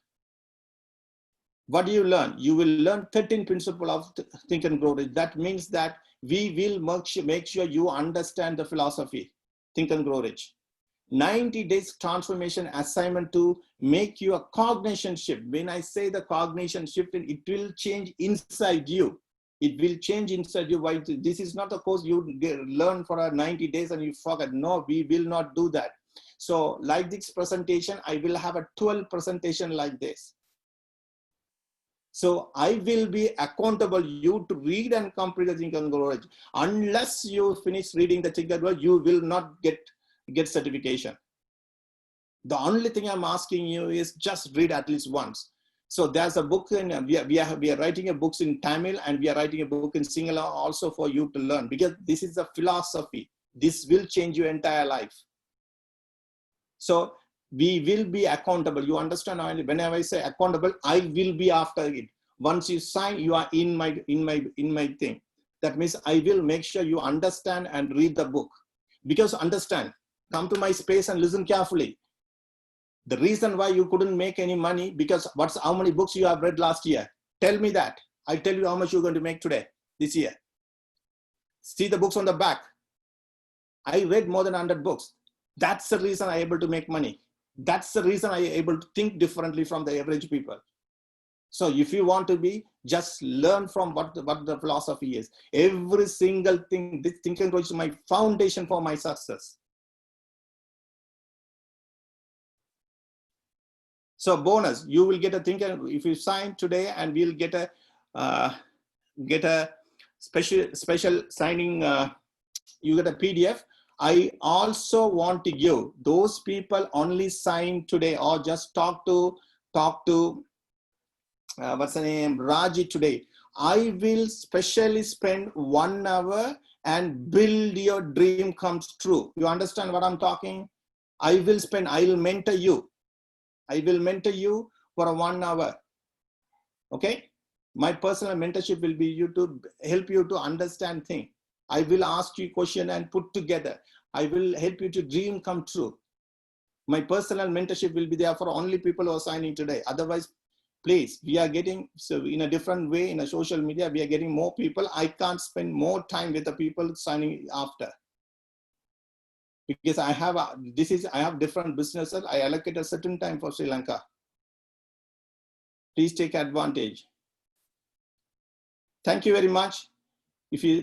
What do you learn? You will learn 13 principles of Think and Grow Rich. That means that we will make sure you understand the philosophy, Think and Grow Rich. 90 days transformation assignment to make you a cognition shift. When I say the cognition shift, it will change inside you. It will change inside you. Why? This is not a course you learn for 90 days and you forget. No, we will not do that. So like this presentation, I will have a 12 presentation like this. So I will be accountable you to read and complete the Think and Grow Rich. Unless you finish reading the Think and Grow Rich, you will not get certification. The only thing I'm asking you is just read at least once. So there's a book, we are writing a books in Tamil, and we are writing a book in Sinhala also for you to learn, because this is a philosophy. This will change your entire life. So we will be accountable. You understand? Whenever I say accountable, I will be after it. Once you sign, you are in my thing. That means I will make sure you understand and read the book. Because understand, come to my space and listen carefully. The reason why you couldn't make any money, because how many books you have read last year? Tell me that. I'll tell you how much you're going to make this year. See the books on the back. I read more than 100 books. That's the reason I'm able to make money. That's the reason I'm able to think differently from the average people. So if you want to be, just learn from what the philosophy is. Every single thing, this Think and Grow is my foundation for my success. So bonus, you will get a thinker if you sign today, and we'll get a special signing. You get a PDF. I also want to give those people only sign today, or just talk to what's the name, Raji today. I will specially spend 1 hour and build your dream comes true. You understand what I'm talking? I will mentor you. I will mentor you for 1 hour. Okay? My personal mentorship will be to help you to understand things. I will ask you a question and put together. I will help you to dream come true. My personal mentorship will be there for only people who are signing today. Otherwise, please, we are getting, so in a different way, in a social media, we are getting more people. I can't spend more time with the people signing after. Because I have different businesses. I allocate a certain time for Sri Lanka. Please take advantage. Thank you very much. If you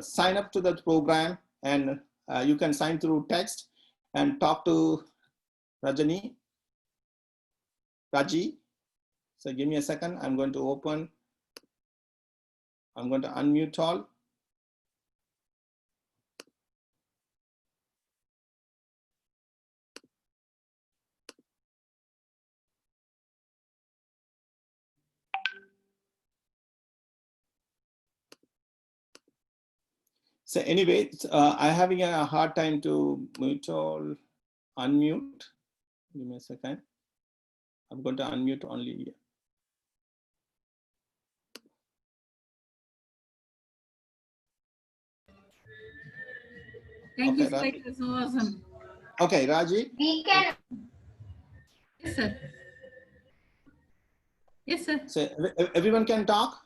sign up to that program, and you can sign through text and talk to Raji. So give me a second. I'm going to unmute all. So anyway, I'm having a hard time to unmute. Give me a second. I'm going to unmute only here. Thank Okay, you, sir. It was awesome. Okay, Raji. We can. Yes, sir. Yes, sir. So everyone can talk?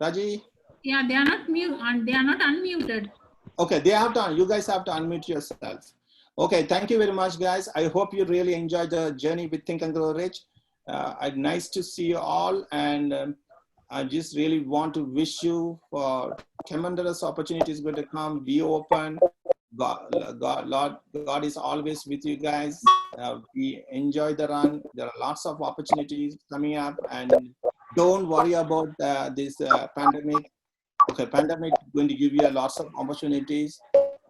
Raji? Yeah, they are not mute and they are not unmuted. Okay, you guys have to unmute yourself. Okay, thank you very much, guys. I hope you really enjoyed the journey with Think and Grow Rich. Nice to see you all, and I just really want to wish you for tremendous opportunities going to come. Be open. God is always with you guys. We enjoy the run. There are lots of opportunities coming up, and don't worry about this pandemic. Okay, pandemic is going to give you lots of opportunities.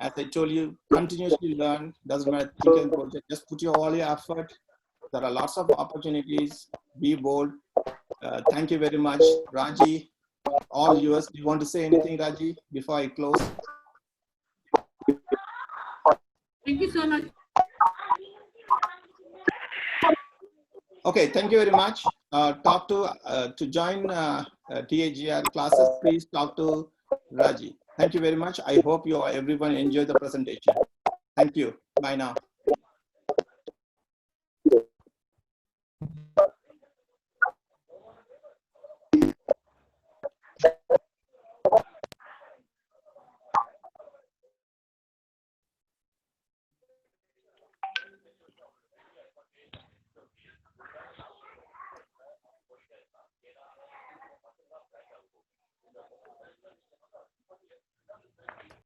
As I told you, continuously learn. Doesn't matter, think and grow. Just put all your effort. There are lots of opportunities. Be bold. Thank you very much, Raji. All yours. Do you want to say anything, Raji, before I close? Thank you so much. Okay, thank you very much. To join TAGR classes, please talk to Raji. Thank you very much. I hope everyone enjoyed the presentation. Thank you. Bye now.